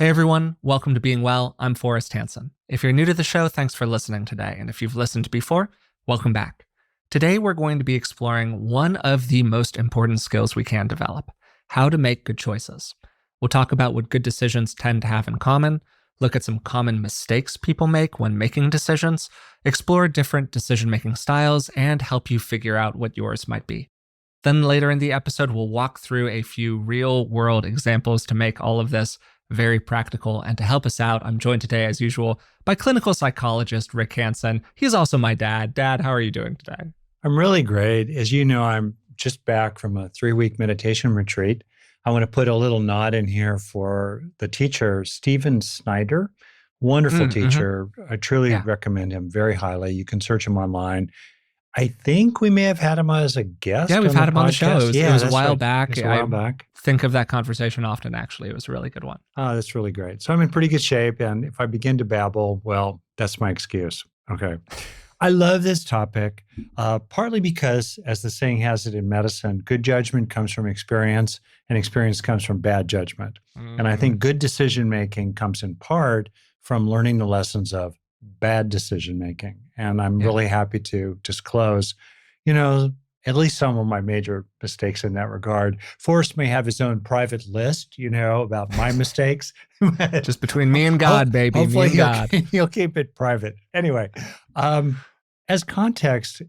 Hey everyone, welcome to Being Well. I'm Forrest Hanson. If you're new to the show, thanks for listening today. And if you've listened before, welcome back. Today we're going to be exploring one of the most important skills we can develop: how to make good choices. We'll talk about what good decisions tend to have in common, look at some common mistakes people make when making decisions, explore different decision-making styles, and help you figure out what yours might be. Then later in the episode, we'll walk through a few real-world examples to make all of this very practical. And to help us out, I'm joined today, as usual, by clinical psychologist Rick Hanson. He's also my dad. Dad, how are you doing today? I'm really great. As you know, I'm just back from a 3-week meditation retreat. I want to put a little nod in here for the teacher, Stephen Snyder. Wonderful teacher. I truly recommend him very highly. You can search him online. I think we may have had him as a guest. Yeah, we've had him on the show. It was a while back. It was a while back. Think of that conversation often, actually. It was a really good one. Oh, that's really great. So I'm in pretty good shape. And if I begin to babble, well, that's my excuse. Okay. I love this topic, partly because, as the saying has it in medicine, good judgment comes from experience and experience comes from bad judgment. And I think good decision-making comes in part from learning the lessons of bad decision-making. And I'm really happy to disclose, at least some of my major mistakes in that regard. Forrest may have his own private list, about my mistakes. Just between me and God, baby. Hopefully me and God. He'll keep it private. Anyway, as context,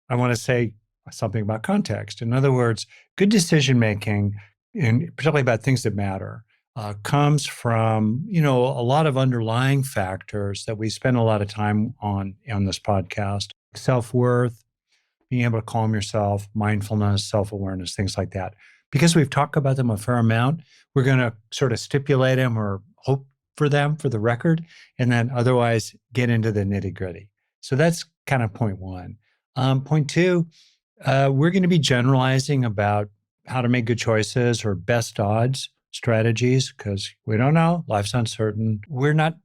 I want to say something about context. In other words, good decision-making, and particularly about things that matter, comes from, a lot of underlying factors that we spend a lot of time on this podcast: self-worth, being able to calm yourself, mindfulness, self-awareness, things like that. Because we've talked about them a fair amount, we're going to sort of stipulate them or hope for them for the record, and then otherwise get into the nitty-gritty. So that's kind of point one. Point two, we're going to be generalizing about how to make good choices or best odds strategies, because we don't know. Life's uncertain. We're not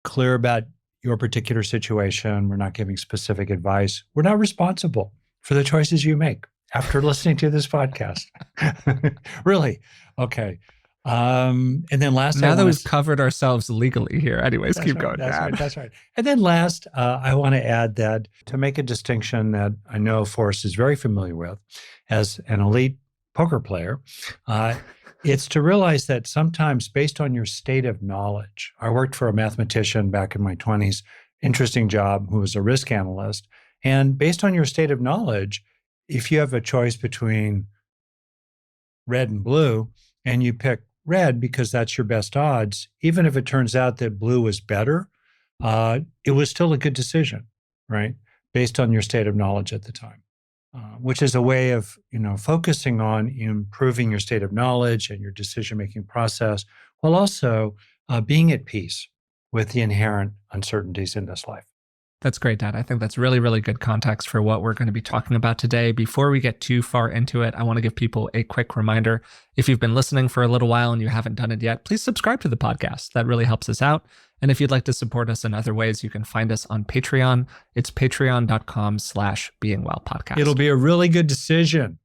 clear about your particular situation. We're not giving specific advice. We're not responsible for the choices you make after listening to this podcast. Really? Okay. And then last, now that we've covered ourselves legally here, anyways, keep going. That's right. And then last, I want to add that to make a distinction that I know Forrest is very familiar with as an elite poker player, it's to realize that sometimes based on your state of knowledge. I worked for a mathematician back in my 20s, interesting job, who was a risk analyst. And based on your state of knowledge, if you have a choice between red and blue, and you pick red because that's your best odds, even if it turns out that blue was better, it was still a good decision, right? Based on your state of knowledge at the time. Which is a way of, focusing on improving your state of knowledge and your decision-making process, while also being at peace with the inherent uncertainties in this life. That's great, Dad. I think that's really, really good context for what we're going to be talking about today. Before we get too far into it, I want to give people a quick reminder. If you've been listening for a little while and you haven't done it yet, please subscribe to the podcast. That really helps us out. And if you'd like to support us in other ways, you can find us on Patreon. It's patreon.com/beingwellpodcast. It'll be a really good decision.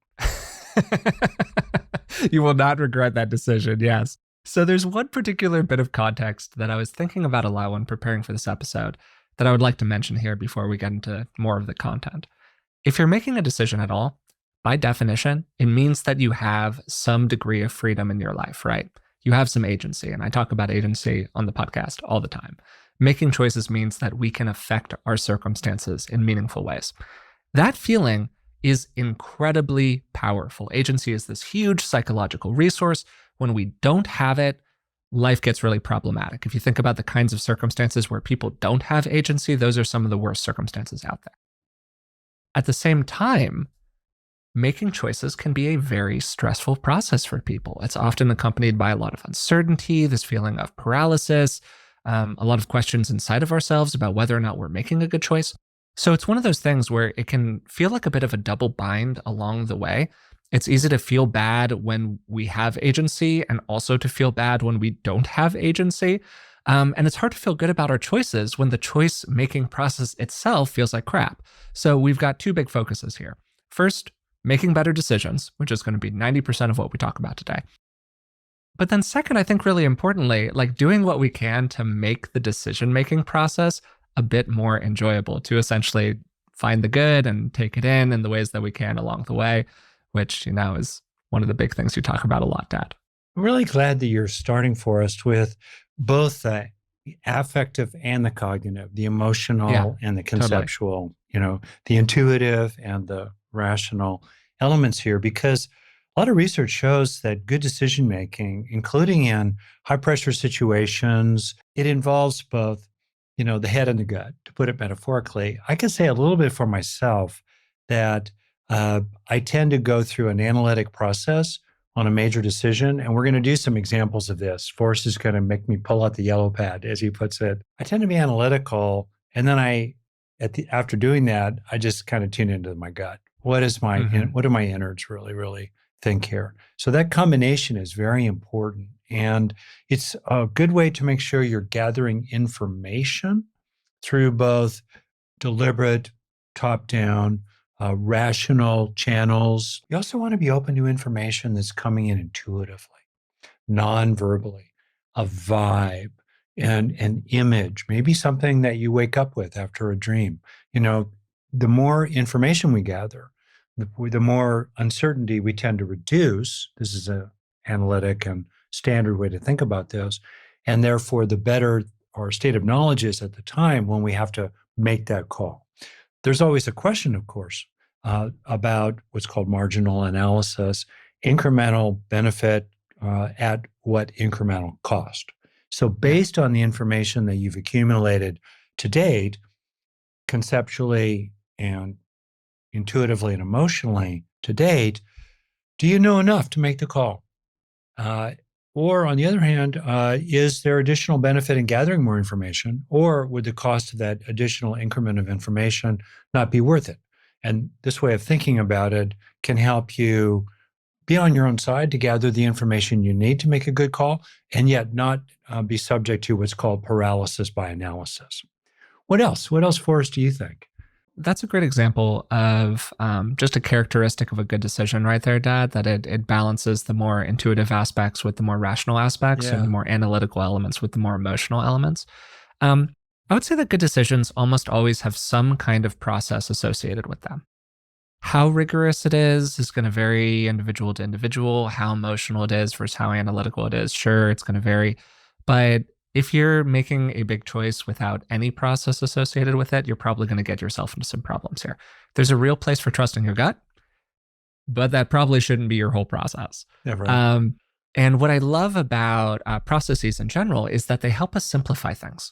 You will not regret that decision, yes. So there's one particular bit of context that I was thinking about a lot when preparing for this episode that I would like to mention here before we get into more of the content. If you're making a decision at all, by definition, it means that you have some degree of freedom in your life, right? You have some agency, and I talk about agency on the podcast all the time. Making choices means that we can affect our circumstances in meaningful ways. That feeling is incredibly powerful. Agency is this huge psychological resource. When we don't have it, life gets really problematic. If you think about the kinds of circumstances where people don't have agency, those are some of the worst circumstances out there. At the same time, making choices can be a very stressful process for people. It's often accompanied by a lot of uncertainty, this feeling of paralysis, a lot of questions inside of ourselves about whether or not we're making a good choice. So it's one of those things where it can feel like a bit of a double bind along the way. It's easy to feel bad when we have agency and also to feel bad when we don't have agency. And it's hard to feel good about our choices when the choice-making process itself feels like crap. So we've got two big focuses here. First, making better decisions, which is going to be 90% of what we talk about today. But then, second, I think really importantly, like doing what we can to make the decision making process a bit more enjoyable, to essentially find the good and take it in the ways that we can along the way, which, is one of the big things you talk about a lot, Dad. I'm really glad that you're starting, Forrest, with both the affective and the cognitive, the Yeah, emotional and the totally. conceptual, the intuitive and the rational elements here, because a lot of research shows that good decision making, including in high pressure situations, it involves both, the head and the gut, to put it metaphorically. I can say a little bit for myself that I tend to go through an analytic process on a major decision. And we're going to do some examples of this. Forrest is going to make me pull out the yellow pad, as he puts it. I tend to be analytical. And then after doing that, I just kind of tune into my gut. What do my innards really, really think here? So that combination is very important. And it's a good way to make sure you're gathering information through both deliberate, top down, rational channels. You also want to be open to information that's coming in intuitively, non-verbally, a vibe, and an image, maybe something that you wake up with after a dream. The more information we gather, the more uncertainty we tend to reduce. This is an analytic and standard way to think about this. And therefore, the better our state of knowledge is at the time when we have to make that call. There's always a question, of course, about what's called marginal analysis, incremental benefit at what incremental cost. So, Yeah. based on the information that you've accumulated to date, conceptually and intuitively and emotionally to date, do you know enough to make the call? Uh, or on the other hand, is there additional benefit in gathering more information, or would the cost of that additional increment of information not be worth it? And this way of thinking about it can help you be on your own side to gather the information you need to make a good call, and yet not be subject to what's called paralysis by analysis. What else? What else, Forrest, do you think? That's a great example of just a characteristic of a good decision right there, Dad, that it balances the more intuitive aspects with the more rational aspects and the Yeah. more analytical elements with the more emotional elements. I would say that good decisions almost always have some kind of process associated with them. How rigorous it is going to vary individual to individual. How emotional it is versus how analytical it is, sure, it's going to vary. But if you're making a big choice without any process associated with it, you're probably going to get yourself into some problems here. There's a real place for trusting your gut, but that probably shouldn't be your whole process. Yeah, right. Um, and what I love about processes in general is that they help us simplify things.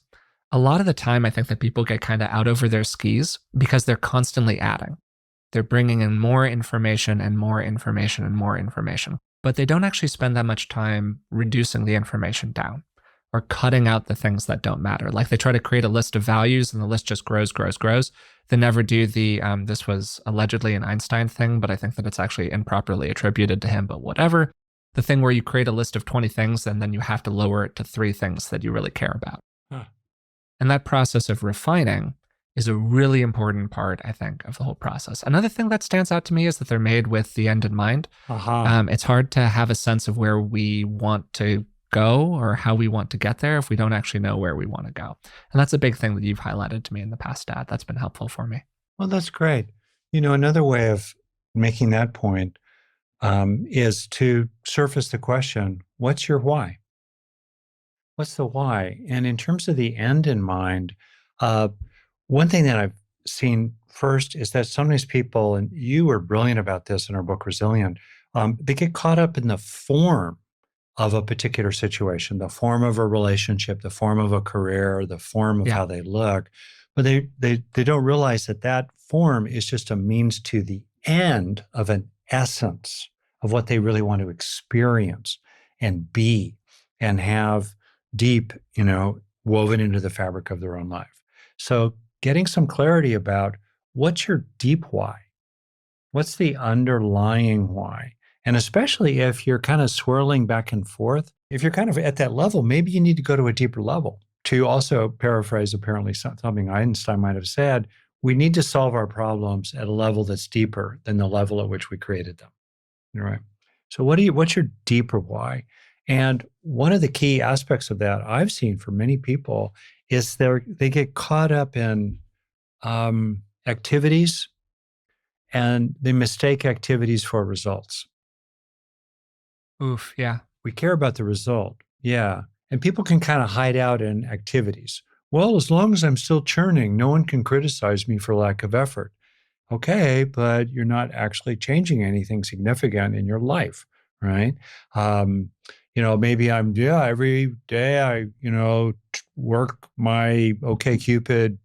A lot of the time, I think that people get kind of out over their skis because they're constantly adding. They're bringing in more information and more information and more information, but they don't actually spend that much time reducing the information down or cutting out the things that don't matter. Like they try to create a list of values and the list just grows, grows, grows. They never do this was allegedly an Einstein thing, but I think that it's actually improperly attributed to him, but whatever. The thing where you create a list of 20 things and then you have to lower it to 3 things that you really care about. Huh. And that process of refining is a really important part, I think, of the whole process. Another thing that stands out to me is that they're made with the end in mind. Aha. It's hard to have a sense of where we want to go or how we want to get there if we don't actually know where we want to go. And that's a big thing that you've highlighted to me in the past, Dad. That's been helpful for me. Well, that's great. Another way of making that point is to surface the question, what's your why? What's the why? And in terms of the end in mind, uh, one thing that I've seen first is that sometimes people, and you were brilliant about this in our book, Resilient, they get caught up in the form of a particular situation, the form of a relationship, the form of a career, the form of Yeah. how they look, but they don't realize that that form is just a means to the end of an essence of what they really want to experience and be and have deep, woven into the fabric of their own life. So getting some clarity about what's your deep why? What's the underlying why? And especially if you're kind of swirling back and forth, if you're kind of at that level, maybe you need to go to a deeper level. To also paraphrase apparently something Einstein might have said, we need to solve our problems at a level that's deeper than the level at which we created them. Right. So what's your deeper why? And one of the key aspects of that I've seen for many people is they get caught up in activities and they mistake activities for results. Oof, yeah. We care about the result. Yeah. And people can kind of hide out in activities. Well, as long as I'm still churning, no one can criticize me for lack of effort. Okay, but you're not actually changing anything significant in your life, right? Um, maybe every day I, work my OK Cupid,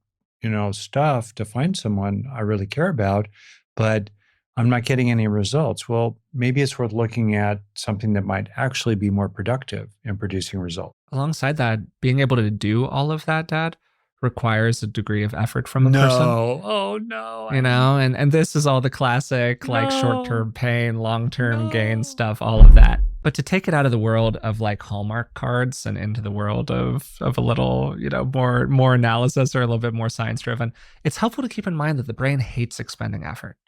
stuff to find someone I really care about, but I'm not getting any results. Well, maybe it's worth looking at something that might actually be more productive in producing results. Alongside that, being able to do all of that, Dad, requires a degree of effort from a person. No. Oh no. And this is all the classic like No. short-term pain, long-term gain No. stuff, all of that. But to take it out of the world of like Hallmark cards and into the world of a little, more analysis or a little bit more science driven, it's helpful to keep in mind that the brain hates expending effort.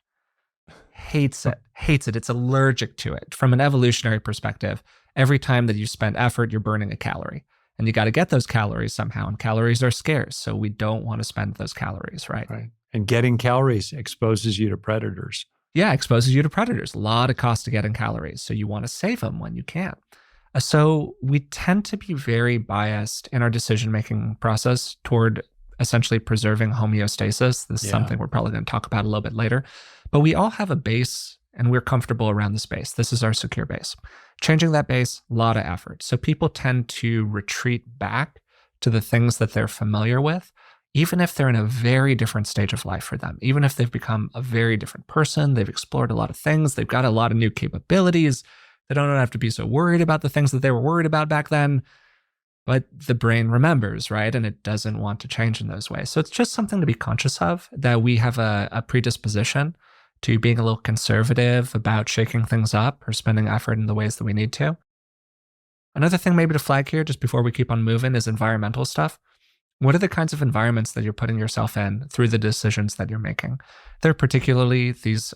Hates it. Hates it. It's allergic to it. From an evolutionary perspective, every time that you spend effort, you're burning a calorie. And you got to get those calories somehow. And calories are scarce. So we don't want to spend those calories, right? Right. And getting calories exposes you to predators. Yeah, exposes you to predators. A lot of cost to getting calories. So you want to save them when you can. So we tend to be very biased in our decision making process toward essentially preserving homeostasis. This is something we're probably going to talk about a little bit later. But we all have a base and we're comfortable around this base. This is our secure base. Changing that base, a lot of effort. So people tend to retreat back to the things that they're familiar with, even if they're in a very different stage of life for them, even if they've become a very different person, they've explored a lot of things, they've got a lot of new capabilities. They don't have to be so worried about the things that they were worried about back then. But the brain remembers, right? And it doesn't want to change in those ways. So it's just something to be conscious of, that we have a predisposition to being a little conservative about shaking things up or spending effort in the ways that we need to. Another thing maybe to flag here, just before we keep on moving, is environmental stuff. What are the kinds of environments that you're putting yourself in through the decisions that you're making? There are particularly these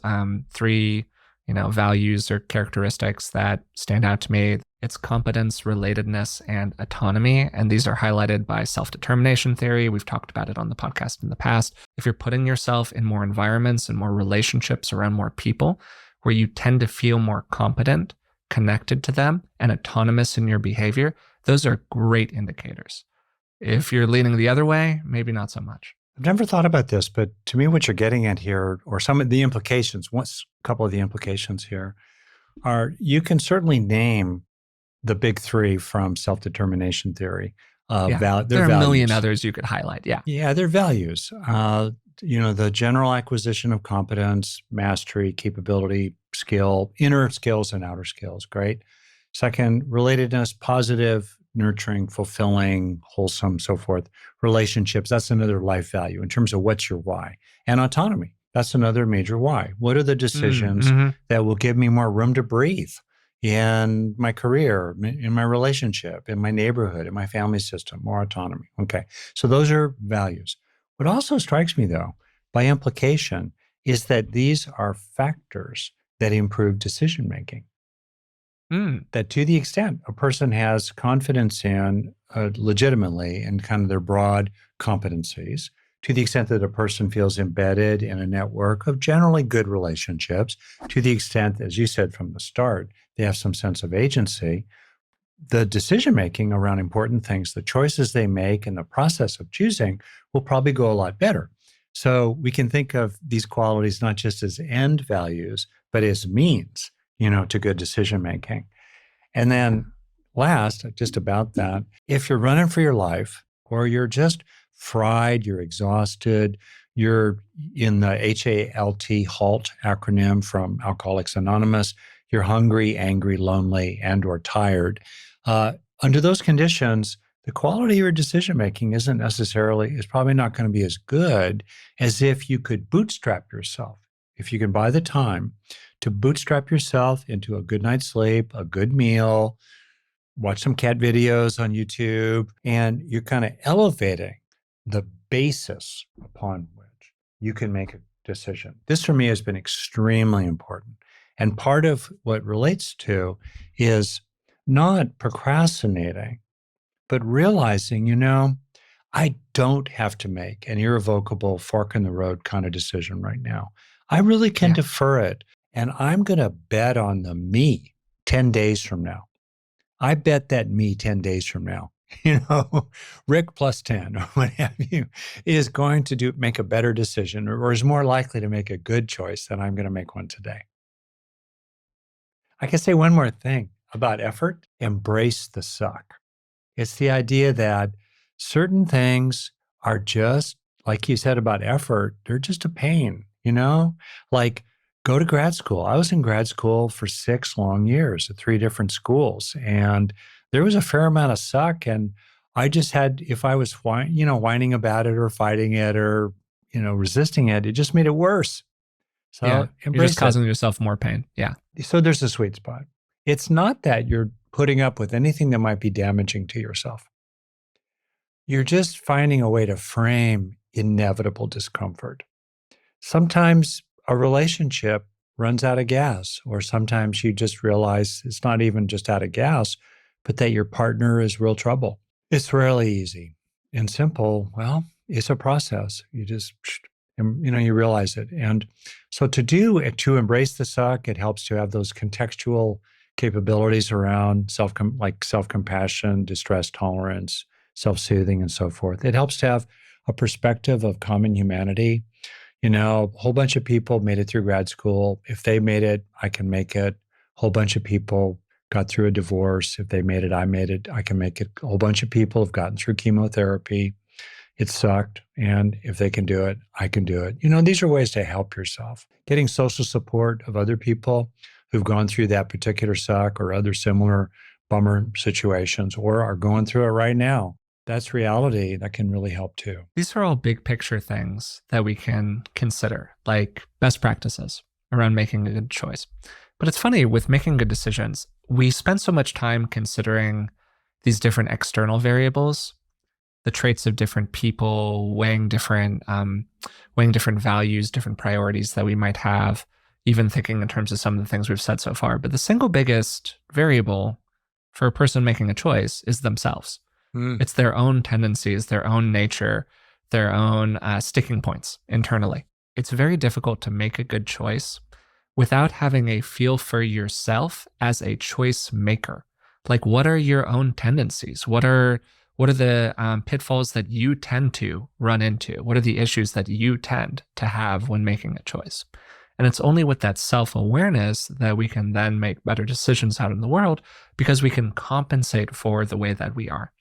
three values or characteristics that stand out to me. It's competence, relatedness, and autonomy. And these are highlighted by self-determination theory. We've talked about it on the podcast in the past. If you're putting yourself in more environments and more relationships around more people where you tend to feel more competent, connected to them, and autonomous in your behavior, those are great indicators. If you're leaning the other way, maybe not so much. I've never thought about this, but to me, what you're getting at here, or some of the implications, a couple of the implications here are you can certainly name the big three from self-determination theory. There are a million others you could highlight. Yeah. Yeah, their values. The general acquisition of competence, mastery, capability, skill, inner skills and outer skills. Great. Second, relatedness, positive, nurturing, fulfilling, wholesome, so forth. Relationships, that's another life value in terms of what's your why. And autonomy, that's another major why. What are the decisions that will give me more room to breathe in my career, in my relationship, in my neighborhood, in my family system? More autonomy. Okay. So those are values. What also strikes me, though, by implication, is that these are factors that improve decision making. That to the extent a person has confidence in legitimately in kind of their broad competencies, to the extent that a person feels embedded in a network of generally good relationships, to the extent, as you said from the start, they have some sense of agency, the decision-making around important things, the choices they make and the process of choosing will probably go a lot better. So we can think of these qualities not just as end values, but as means, to good decision-making. And then last, just about that, if you're running for your life or you're just fried, you're exhausted, you're in the HALT acronym from Alcoholics Anonymous, you're hungry, angry, lonely, and or tired. Under those conditions, the quality of your decision-making is probably not going to be as good as if you could bootstrap yourself. If you can buy the time to bootstrap yourself into a good night's sleep, a good meal, watch some cat videos on YouTube, and you're kind of elevating the basis upon which you can make a decision. This for me has been extremely important. And part of what relates to is not procrastinating, but realizing, I don't have to make an irrevocable fork in the road kind of decision right now. I really can Yeah. defer it. And I'm going to bet on the me 10 days from now. I bet that me 10 days from now, Rick plus 10 or what have you, is going to make a better decision or is more likely to make a good choice than I'm going to make one today. I can say one more thing about effort: embrace the suck. It's the idea that certain things are just, like you said about effort, they're just a pain, like go to grad school. I was in grad school for 6 long years at 3 different schools, and there was a fair amount of suck. And I just had, if I was, whining about it or fighting it or, resisting it, it just made it worse. Yeah. So You're just embrace it. causing yourself more pain. Yeah. So there's a sweet spot. It's not that you're putting up with anything that might be damaging to yourself. You're just finding a way to frame inevitable discomfort. Sometimes a relationship runs out of gas, or sometimes you just realize it's not even just out of gas, but that your partner is real trouble. It's rarely easy and simple. Well, it's a process. You just, you realize it. And so to embrace the suck, it helps to have those contextual capabilities around self-compassion, distress tolerance, self-soothing, and so forth. It helps to have a perspective of common humanity. A whole bunch of people made it through grad school. If they made it, I can make it. A whole bunch of people got through a divorce. If they made it, I made it. I can make it. A whole bunch of people have gotten through chemotherapy. It sucked. And if they can do it, I can do it. These are ways to help yourself. Getting social support of other people who've gone through that particular suck or other similar bummer situations or are going through it right now. That's reality. That can really help too. These are all big picture things that we can consider, like best practices around making a good choice. But it's funny, with making good decisions, we spend so much time considering these different external variables, the traits of different people, weighing different values, different priorities that we might have, even thinking in terms of some of the things we've said so far. But the single biggest variable for a person making a choice is themselves. It's their own tendencies, their own nature, their own sticking points internally. It's very difficult to make a good choice without having a feel for yourself as a choice maker. Like, what are your own tendencies? What are the pitfalls that you tend to run into? What are the issues that you tend to have when making a choice? And it's only with that self-awareness that we can then make better decisions out in the world, because we can compensate for the way that we are.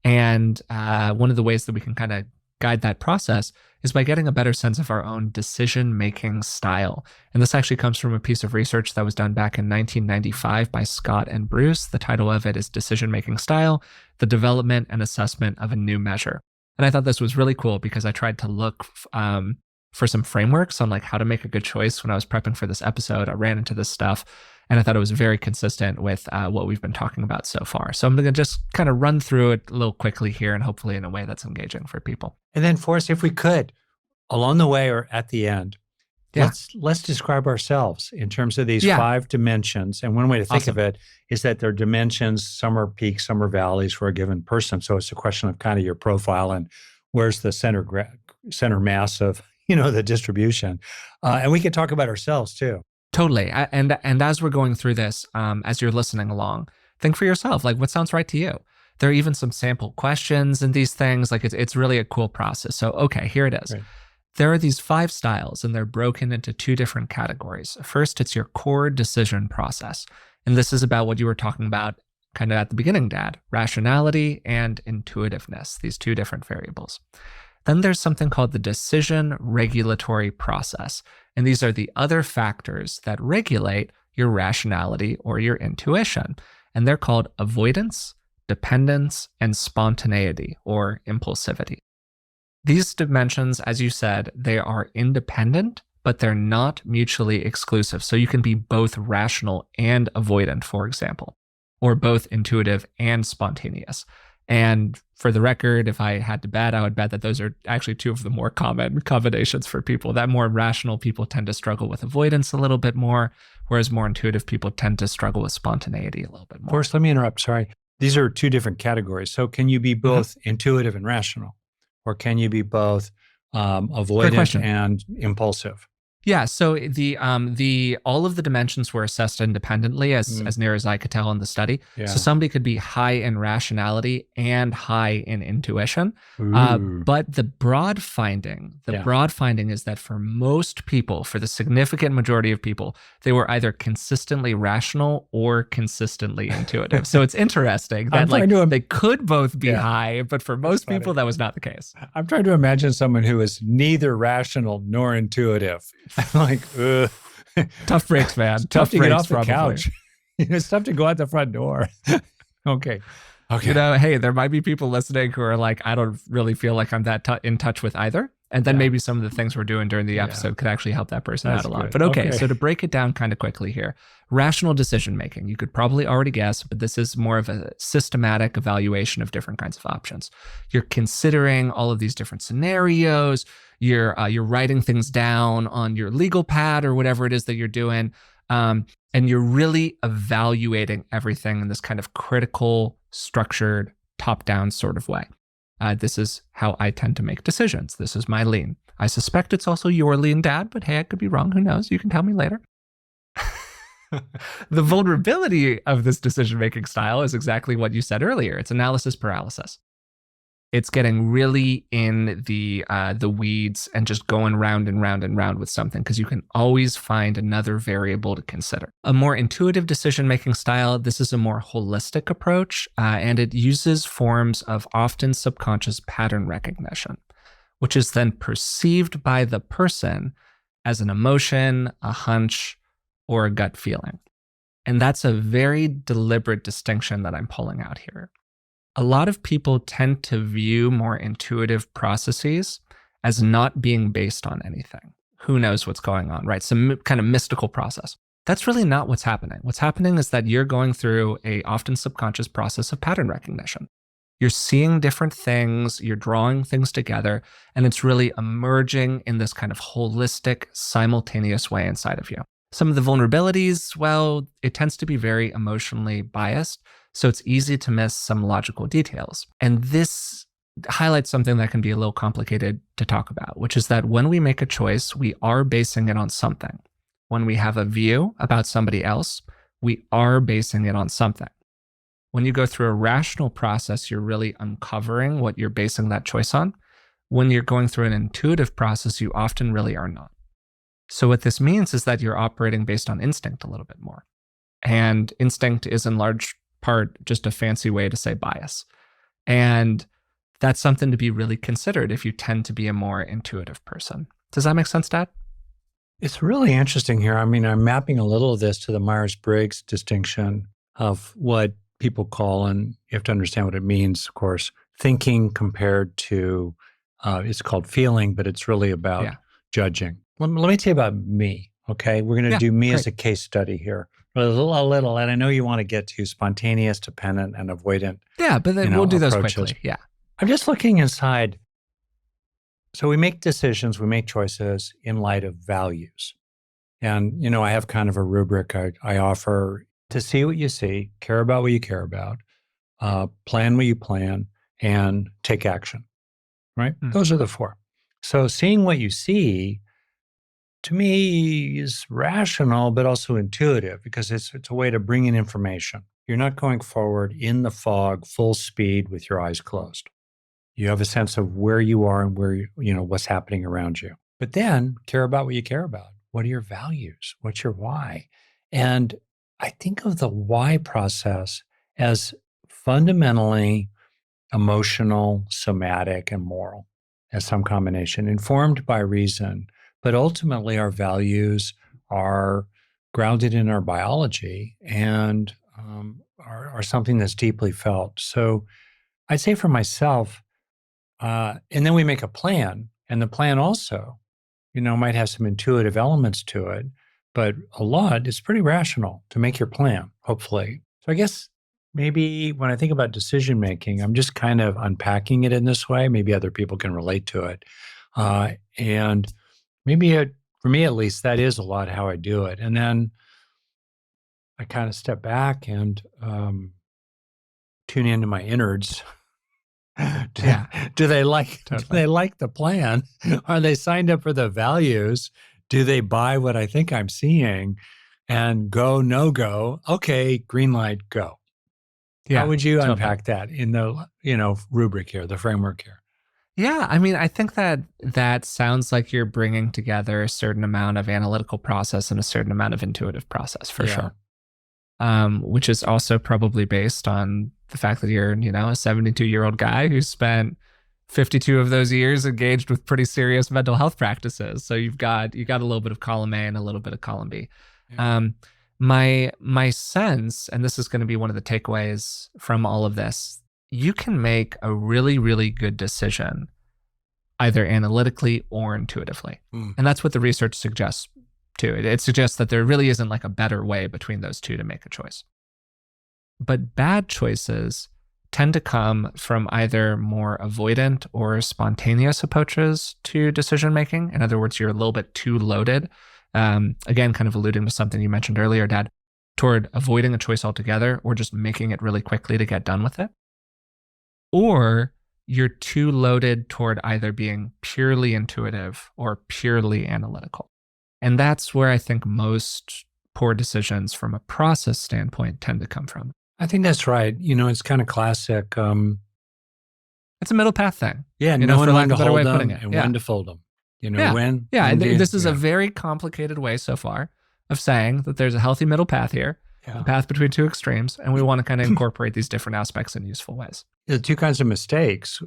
And one of the ways that we can kind of guide that process is by getting a better sense of our own decision-making style. And this actually comes from a piece of research that was done back in 1995 by Scott and Bruce. The title of it is Decision-Making Style: The Development and Assessment of a New Measure. And I thought this was really cool because I tried to look for some frameworks on like how to make a good choice when I was prepping for this episode. I ran into this stuff, and I thought it was very consistent with what we've been talking about so far. So I'm going to just kind of run through it a little quickly here, and hopefully in a way that's engaging for people. And then, Forrest, if we could, along the way or at the end, Yeah. let's describe ourselves in terms of these 5 dimensions. And one way to think of it is that they're dimensions. Some are peaks, some are valleys for a given person. So it's a question of kind of your profile and where's the center mass of the distribution. And we can talk about ourselves too. Totally. And as we're going through this, as you're listening along, think for yourself, like what sounds right to you. There are even some sample questions in these things. Like it's really a cool process. So, okay, here it is. Right. There are these 5 styles, and they're broken into 2 different categories. First, it's your core decision process. And this is about what you were talking about kind of at the beginning, Dad: rationality and intuitiveness, these 2 different variables. Then there's something called the decision regulatory process. And these are the other factors that regulate your rationality or your intuition. And they're called avoidance, dependence, and spontaneity or impulsivity. These dimensions, as you said, they are independent, but they're not mutually exclusive. So you can be both rational and avoidant, for example, or both intuitive and spontaneous. And For the record, if I had to bet, I would bet that those are actually two of the more common combinations for people. That more rational people tend to struggle with avoidance a little bit more, whereas more intuitive people tend to struggle with spontaneity a little bit more. Forrest, let me interrupt. Sorry. These are two different categories. So can you be both intuitive and rational? Or can you be both avoidant and impulsive? Yeah, so the all of the dimensions were assessed independently as near as I could tell in the study. Yeah. So somebody could be high in rationality and high in intuition. But the broad finding is that for most people, for the significant majority of people, they were either consistently rational or consistently intuitive. So it's interesting that they could both be high, but for most people that was not the case. I'm trying to imagine someone who is neither rational nor intuitive. Like, tough breaks, man. Tough to get off the couch. It's tough to go out the front door. Okay. Hey, there might be people listening who are like, I don't really feel like I'm that in touch with either. And then maybe some of the things we're doing during the episode could actually help that person out a lot. But okay, so to break it down kind of quickly here, rational decision making, you could probably already guess, but this is more of a systematic evaluation of different kinds of options. You're considering all of these different scenarios. You're writing things down on your legal pad or whatever it is that you're doing. And you're really evaluating everything in this kind of critical, structured, top-down sort of way. This is how I tend to make decisions. This is my lean. I suspect it's also your lean, Dad, but hey, I could be wrong. Who knows? You can tell me later. The vulnerability of this decision-making style is exactly what you said earlier. It's analysis paralysis. It's getting really in the weeds and just going round and round and round with something because you can always find another variable to consider. A more intuitive decision-making style, this is a more holistic approach, and it uses forms of often subconscious pattern recognition, which is then perceived by the person as an emotion, a hunch, or a gut feeling. And that's a very deliberate distinction that I'm pulling out here. A lot of people tend to view more intuitive processes as not being based on anything. Who knows what's going on, right? Some kind of mystical process. That's really not what's happening. What's happening is that you're going through a often subconscious process of pattern recognition. You're seeing different things, you're drawing things together, and it's really emerging in this kind of holistic, simultaneous way inside of you. Some of the vulnerabilities, well, it tends to be very emotionally biased. So it's easy to miss some logical details. And this highlights something that can be a little complicated to talk about, which is that when we make a choice, we are basing it on something. When we have a view about somebody else, we are basing it on something. When you go through a rational process, you're really uncovering what you're basing that choice on. When you're going through an intuitive process, you often really are not. So what this means is that you're operating based on instinct a little bit more. And instinct is in large part just a fancy way to say bias. And that's something to be really considered if you tend to be a more intuitive person. Does that make sense, Dad? It's really interesting here. I mean, I'm mapping a little of this to the Myers-Briggs distinction of what people call, and you have to understand what it means, of course, thinking compared to, it's called feeling, but it's really about judging. Let me tell you about me, okay? We're going to do me as a case study here. A little, and I know you want to get to spontaneous, dependent, and avoidant. Yeah, but then we'll do those approaches. Quickly. Yeah. I'm just looking inside. So we make decisions, we make choices in light of values. And, I have kind of a rubric I offer to see what you see, care about what you care about, plan what you plan, and take action, right? Those are the four. So seeing what you see, to me, is rational, but also intuitive because it's a way to bring in information. You're not going forward in the fog, full speed with your eyes closed. You have a sense of where you are and where what's happening around you. But then care about what you care about. What are your values? What's your why? And I think of the why process as fundamentally emotional, somatic, and moral as some combination, informed by reason. But ultimately, our values are grounded in our biology and are something that's deeply felt. So I'd say for myself, and then we make a plan, and the plan also, might have some intuitive elements to it, but a lot, it's pretty rational to make your plan, hopefully. So I guess maybe when I think about decision making, I'm just kind of unpacking it in this way. Maybe other people can relate to it. And maybe for me at least, that is a lot how I do it. And then I kind of step back and tune into my innards. do, Yeah, do they like do totally. they like the plan? Are they signed up for the values? Do they buy what I think I'm seeing? And go, no go. Okay, green light, go. How Yeah, would you totally. unpack that in the rubric here, the framework here? Yeah, I mean, I think that that sounds like you're bringing together a certain amount of analytical process and a certain amount of intuitive process for Yeah. sure. Which is also probably based on the fact that you're, a 72-year-old guy who spent 52 of those years engaged with pretty serious mental health practices. So you got a little bit of column A and a little bit of column B. Yeah. Um, my sense, and this is going to be one of the takeaways from all of this, you can make a really, really good decision either analytically or intuitively. Mm. And that's what the research suggests too. It suggests that there really isn't like a better way between those two to make a choice. But bad choices tend to come from either more avoidant or spontaneous approaches to decision making. In other words, you're a little bit too loaded. Again, kind of alluding to something you mentioned earlier, Dad, toward avoiding a choice altogether or just making it really quickly to get done with it. Or you're too loaded toward either being purely intuitive or purely analytical. And that's where I think most poor decisions from a process standpoint tend to come from. I think that's right. It's kind of classic. It's a middle path thing, Knowing for when lack to of a better way hold of putting them it. and Yeah. when to fold them. Yeah. When. Yeah. when do This is a yeah. very complicated way so far of saying that there's a healthy middle path here, Yeah. a path between two extremes, and we want to kind of incorporate these different aspects in useful ways. The two kinds of mistakes.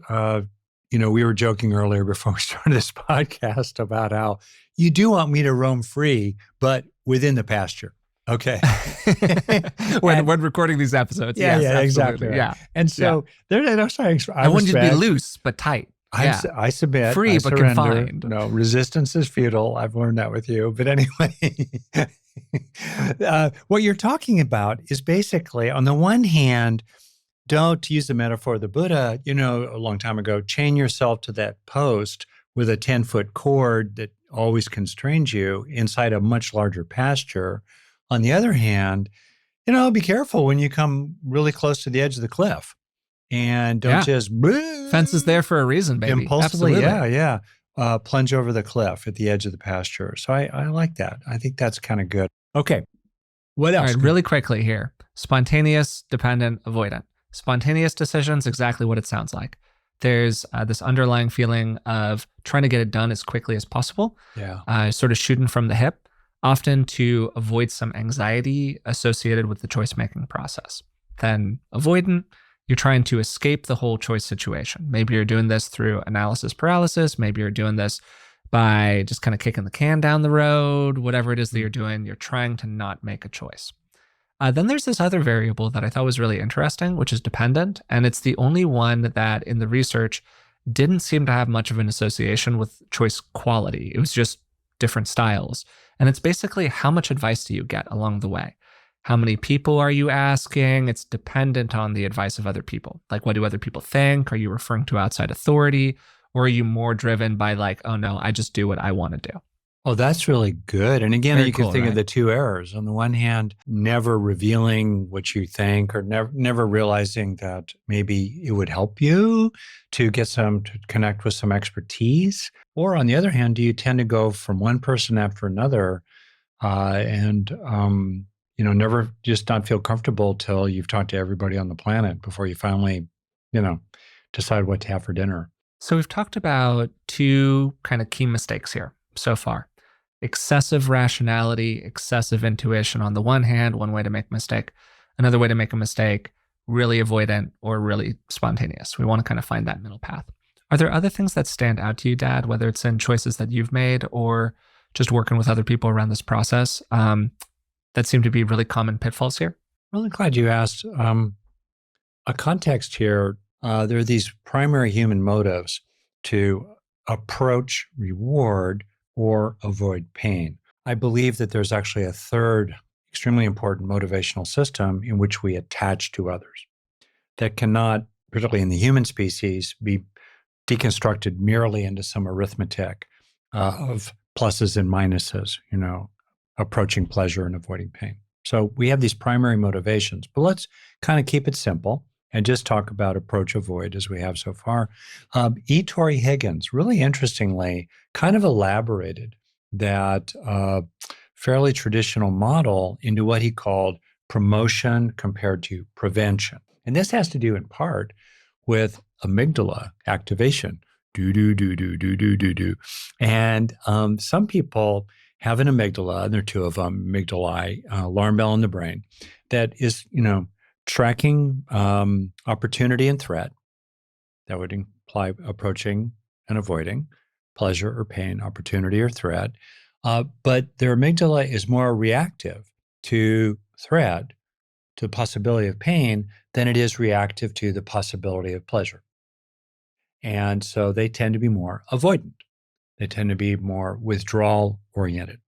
We were joking earlier before we started this podcast about how you do want me to roam free, but within the pasture. Okay. when recording these episodes. Yeah, Yes, yeah, absolutely. exactly. Right. Yeah. And so no, sorry, I want you to be loose but tight. Yeah. I submit. Free I but surrender. confined. No, resistance is futile. I've learned that with you. But anyway, what you're talking about is basically, on the one hand, don't use the metaphor of the Buddha, a long time ago, chain yourself to that post with a 10-foot cord that always constrains you inside a much larger pasture. On the other hand, be careful when you come really close to the edge of the cliff and don't just fence is there for a reason, baby. Impulsively. Absolutely. Plunge over the cliff at the edge of the pasture. So I like that. I think that's kind of good. Okay. What else? All right, really quickly here. Spontaneous, dependent, avoidant. Spontaneous decisions, exactly what it sounds like. There's this underlying feeling of trying to get it done as quickly as possible. Yeah. Sort of shooting from the hip, often to avoid some anxiety associated with the choice-making process. Then avoidant, you're trying to escape the whole choice situation. Maybe you're doing this through analysis paralysis. Maybe you're doing this by just kind of kicking the can down the road, whatever it is that you're doing, you're trying to not make a choice. Then there's this other variable that I thought was really interesting, which is dependent. And it's the only one that in the research didn't seem to have much of an association with choice quality. It was just different styles. And it's basically how much advice do you get along the way? How many people are you asking? It's dependent on the advice of other people. Like, what do other people think? Are you referring to outside authority? Or are you more driven by like, oh no, I just do what I want to do? Oh, that's really good. And again, Very you can cool, think right? of the two errors. On the one hand, never revealing what you think, or never realizing that maybe it would help you to connect with some expertise. Or on the other hand, do you tend to go from one person after another and never just not feel comfortable till you've talked to everybody on the planet before you finally, decide what to have for dinner? So we've talked about two kind of key mistakes here so far. Excessive rationality, excessive intuition on the one hand, one way to make a mistake. Another way to make a mistake, really avoidant or really spontaneous. We want to kind of find that middle path. Are there other things that stand out to you, Dad, whether it's in choices that you've made or just working with other people around this process that seem to be really common pitfalls here? Really glad you asked. A context here, there are these primary human motives to approach reward or avoid pain. I believe that there's actually a third extremely important motivational system in which we attach to others that cannot, particularly in the human species, be deconstructed merely into some arithmetic of pluses and minuses, approaching pleasure and avoiding pain. So we have these primary motivations, but let's kind of keep it simple and just talk about approach avoid as we have so far. E. Torrey Higgins, really interestingly, kind of elaborated that fairly traditional model into what he called promotion compared to prevention. And this has to do in part with amygdala activation. Do, do, do, do, do, do, do, do. And some people have an amygdala, and there are two of them, amygdalae, alarm bell in the brain, that is, tracking opportunity and threat. That would imply approaching and avoiding pleasure or pain, opportunity or threat. But their amygdala is more reactive to threat, to the possibility of pain, than it is reactive to the possibility of pleasure. And so they tend to be more avoidant. They tend to be more withdrawal oriented.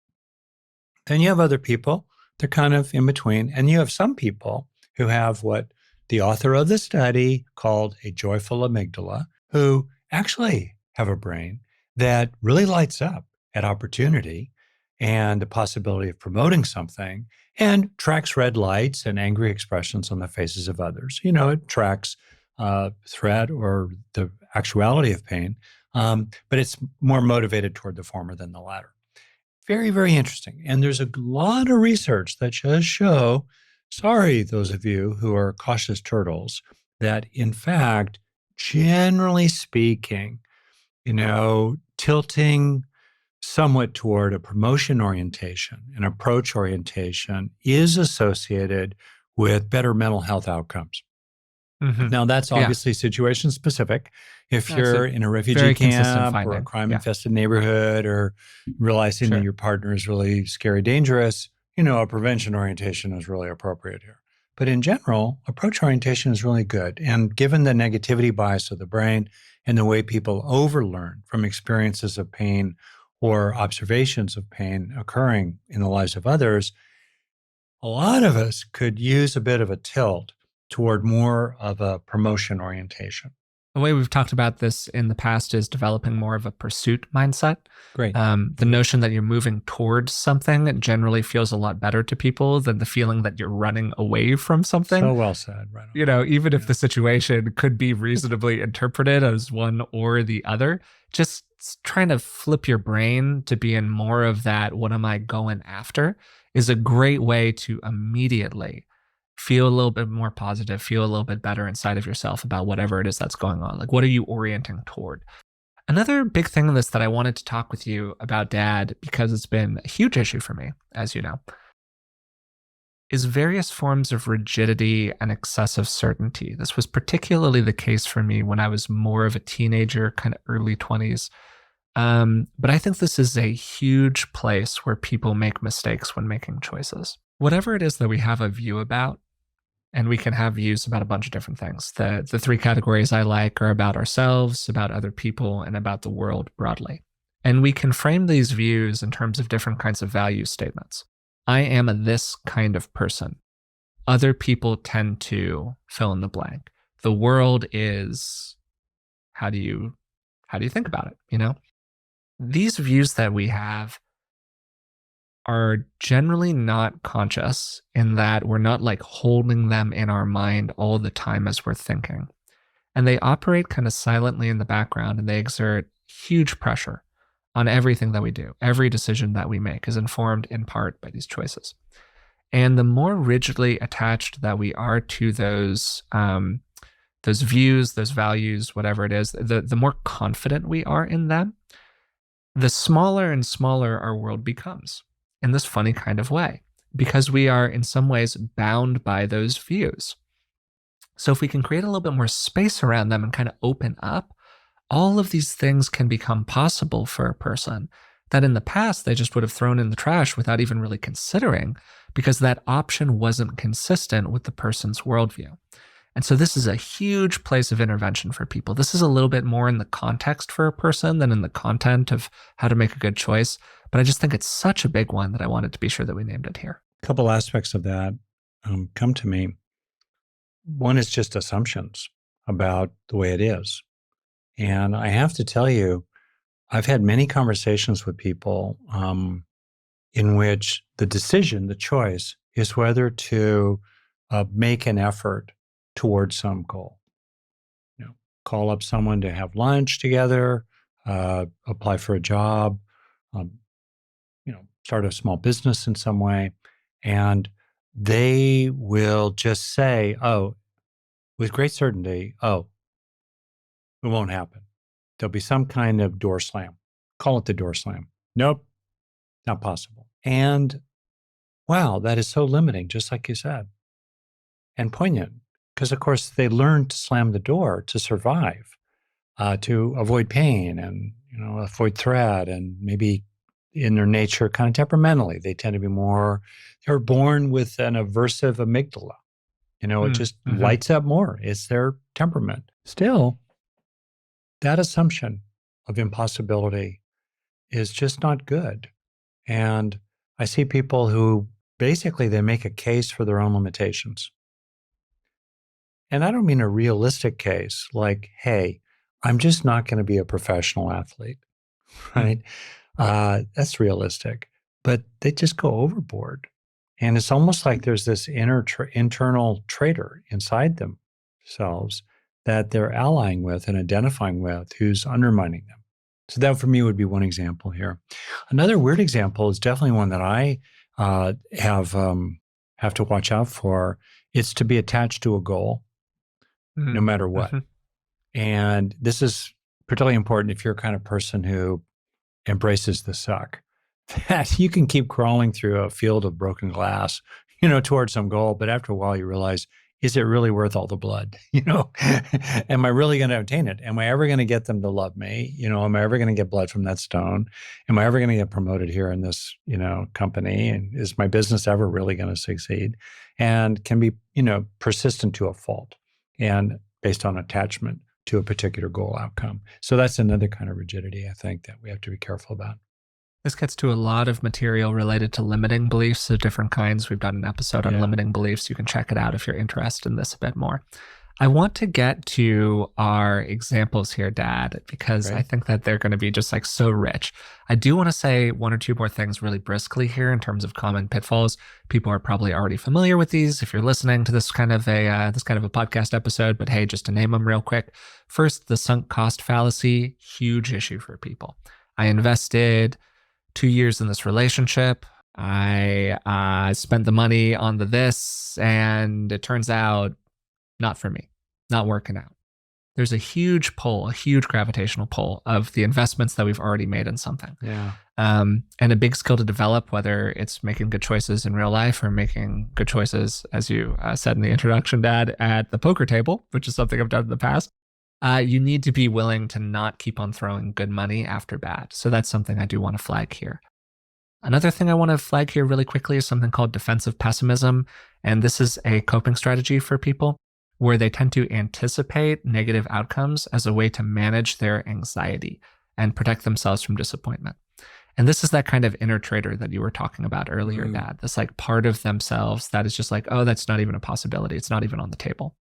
Then you have other people, they're kind of in between. And you have some people who have what the author of the study called a joyful amygdala, who actually have a brain that really lights up at opportunity and the possibility of promoting something and tracks red lights and angry expressions on the faces of others. It tracks threat or the actuality of pain, but it's more motivated toward the former than the latter. Very, very interesting. And there's a lot of research that does show, sorry, those of you who are cautious turtles, that in fact, generally speaking, tilting somewhat toward a promotion orientation, an approach orientation is associated with better mental health outcomes. Mm-hmm. Now, that's obviously situation specific. If you're in a refugee camp or a crime-infested neighborhood or realizing that your partner is really scary, dangerous, a prevention orientation is really appropriate here. But in general, approach orientation is really good. And given the negativity bias of the brain and the way people overlearn from experiences of pain or observations of pain occurring in the lives of others, a lot of us could use a bit of a tilt toward more of a promotion orientation. The way we've talked about this in the past is developing more of a pursuit mindset. Great. The notion that you're moving towards something generally feels a lot better to people than the feeling that you're running away from something. So well said. Right. Even if the situation could be reasonably interpreted as one or the other, just trying to flip your brain to be in more of that, what am I going after, is a great way to immediately feel a little bit more positive, feel a little bit better inside of yourself about whatever it is that's going on. Like, what are you orienting toward? Another big thing in this that I wanted to talk with you about, Dad, because it's been a huge issue for me, as you know, is various forms of rigidity and excessive certainty. This was particularly the case for me when I was more of a teenager, kind of early 20s. But I think this is a huge place where people make mistakes when making choices. Whatever it is that we have a view about, and we can have views about a bunch of different things. The three categories I like are about ourselves, about other people, and about the world broadly. And we can frame these views in terms of different kinds of value statements. I am a this kind of person. Other people tend to fill in the blank. The world is, how do you think about it? These views that we have are generally not conscious in that we're not like holding them in our mind all the time as we're thinking. And they operate kind of silently in the background, and they exert huge pressure on everything that we do. Every decision that we make is informed in part by these choices. And the more rigidly attached that we are to those views, those values, whatever it is, the more confident we are in them, the smaller and smaller our world becomes in this funny kind of way, because we are in some ways bound by those views. So if we can create a little bit more space around them and kind of open up, all of these things can become possible for a person that in the past they just would have thrown in the trash without even really considering, because that option wasn't consistent with the person's worldview. And so this is a huge place of intervention for people. This is a little bit more in the context for a person than in the content of how to make a good choice. But I just think it's such a big one that I wanted to be sure that we named it here. A couple aspects of that come to me. One is just assumptions about the way it is. And I have to tell you, I've had many conversations with people in which the decision, the choice, is whether to make an effort towards some goal. You know, call up someone to have lunch together, apply for a job, um, start a small business in some way, and they will just say, "Oh," with great certainty, "Oh, it won't happen." There'll be some kind of door slam. Call it the door slam. Nope, not possible. And wow, that is so limiting, just like you said, and poignant. Because, of course, they learned to slam the door to survive, to avoid pain and, avoid threat. And maybe in their nature, kind of temperamentally, they tend to be they're born with an aversive amygdala. It just Mm-hmm. lights up more. It's their temperament. Still, that assumption of impossibility is just not good. And I see people who basically they make a case for their own limitations. And I don't mean a realistic case like, hey, I'm just not going to be a professional athlete, right? That's realistic. But they just go overboard. And it's almost like there's this internal traitor inside themselves that they're allying with and identifying with who's undermining them. So that for me would be one example here. Another weird example is definitely one that I have to watch out for. It's to be attached to a goal, no matter what. Mm-hmm. And this is particularly important if you're a kind of person who embraces the suck, that you can keep crawling through a field of broken glass, towards some goal. But after a while, you realize, is it really worth all the blood? Am I really going to obtain it? Am I ever going to get them to love me? Am I ever going to get blood from that stone? Am I ever going to get promoted here in this, company? And is my business ever really going to succeed? And can be, persistent to a fault and based on attachment to a particular goal outcome. So that's another kind of rigidity, I think, that we have to be careful about. This gets to a lot of material related to limiting beliefs of different kinds. We've done an episode on limiting beliefs. You can check it out if you're interested in this a bit more. I want to get to our examples here, Dad, because I think that they're going to be just like so rich. I do want to say one or two more things really briskly here in terms of common pitfalls. People are probably already familiar with these if you're listening to this kind of a podcast episode. But hey, just to name them real quick. First, the sunk cost fallacy, huge issue for people. I invested 2 years in this relationship. I spent the money on this, and it turns out not for me, not working out. There's a huge pull, a huge gravitational pull of the investments that we've already made in something. Yeah. And a big skill to develop, whether it's making good choices in real life or making good choices, as you said in the introduction, Dad, at the poker table, which is something I've done in the past. You need to be willing to not keep on throwing good money after bad. So that's something I do want to flag here. Another thing I want to flag here really quickly is something called defensive pessimism. And this is a coping strategy for people where they tend to anticipate negative outcomes as a way to manage their anxiety and protect themselves from disappointment. And this is that kind of inner traitor that you were talking about earlier, Dad. This like part of themselves that is just like, oh, that's not even a possibility. It's not even on the table.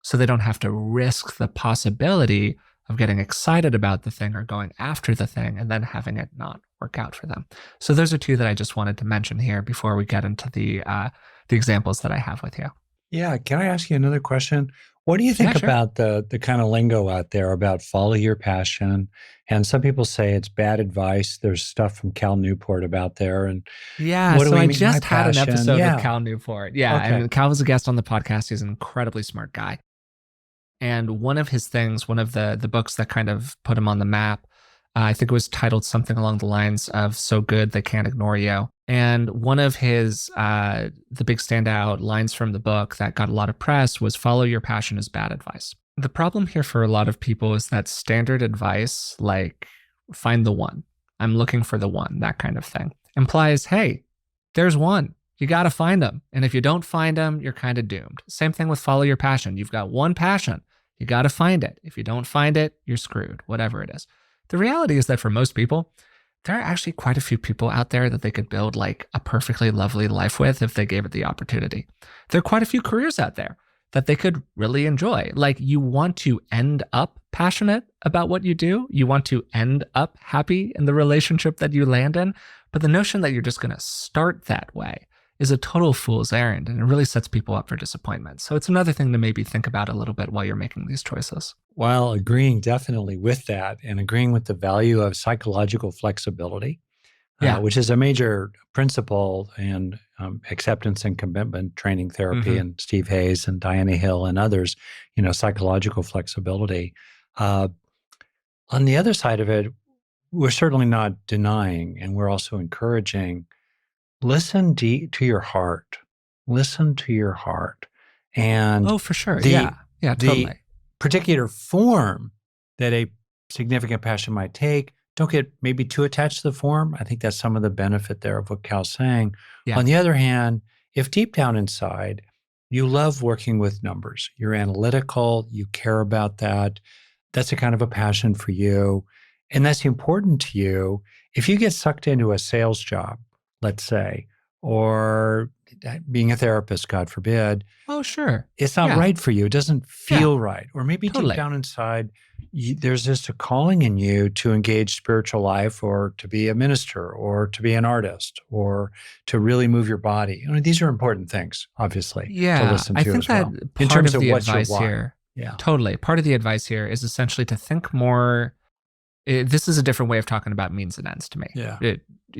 So they don't have to risk the possibility of getting excited about the thing or going after the thing and then having it not work out for them. So those are two that I just wanted to mention here before we get into the examples that I have with you. Yeah. Can I ask you another question? What do you think about the kind of lingo out there about follow your passion? And some people say it's bad advice. There's stuff from Cal Newport about there. And so I just had an episode with Cal Newport. Yeah. Okay. And Cal was a guest on the podcast. He's an incredibly smart guy. And one of his things, one of the books that kind of put him on the map, I think it was titled something along the lines of So Good They Can't Ignore You. And one of his, the big standout lines from the book that got a lot of press was follow your passion is bad advice. The problem here for a lot of people is that standard advice, like find the one, I'm looking for the one, that kind of thing, implies, hey, there's one. You got to find them. And if you don't find them, you're kind of doomed. Same thing with follow your passion. You've got one passion. You got to find it. If you don't find it, you're screwed, whatever it is. The reality is that for most people, there are actually quite a few people out there that they could build like a perfectly lovely life with if they gave it the opportunity. There are quite a few careers out there that they could really enjoy. Like, you want to end up passionate about what you do. You want to end up happy in the relationship that you land in. But the notion that you're just going to start that way is a total fool's errand, and it really sets people up for disappointment. So it's another thing to maybe think about a little bit while you're making these choices. While agreeing definitely with that and agreeing with the value of psychological flexibility, Yeah. which is a major principle in acceptance and commitment training therapy, and Steve Hayes and Diana Hill and others, psychological flexibility. On the other side of it, we're certainly not denying, and we're also encouraging, listen to your heart. Listen to your heart. And Oh, for sure. the Yeah, totally. particular form that a significant passion might take, don't get maybe too attached to the form. I think that's some of the benefit there of what Cal's saying. Yeah. On the other hand, if deep down inside, you love working with numbers, you're analytical, you care about that, that's a kind of a passion for you, and that's important to you. If you get sucked into a sales job, let's say, or being a therapist, God forbid, Oh, sure. it's not Yeah. right for you. It doesn't feel right. Or maybe Totally. deep down inside, there's just a calling in you to engage spiritual life, or to be a minister, or to be an artist, or to really move your body. These are important things, obviously, to Yeah, listen I to think as that well. part In terms of of the what's your advice why. here, Yeah. totally. Part of the advice here is essentially to think more. This is a different way of talking about means and ends to me. Yeah.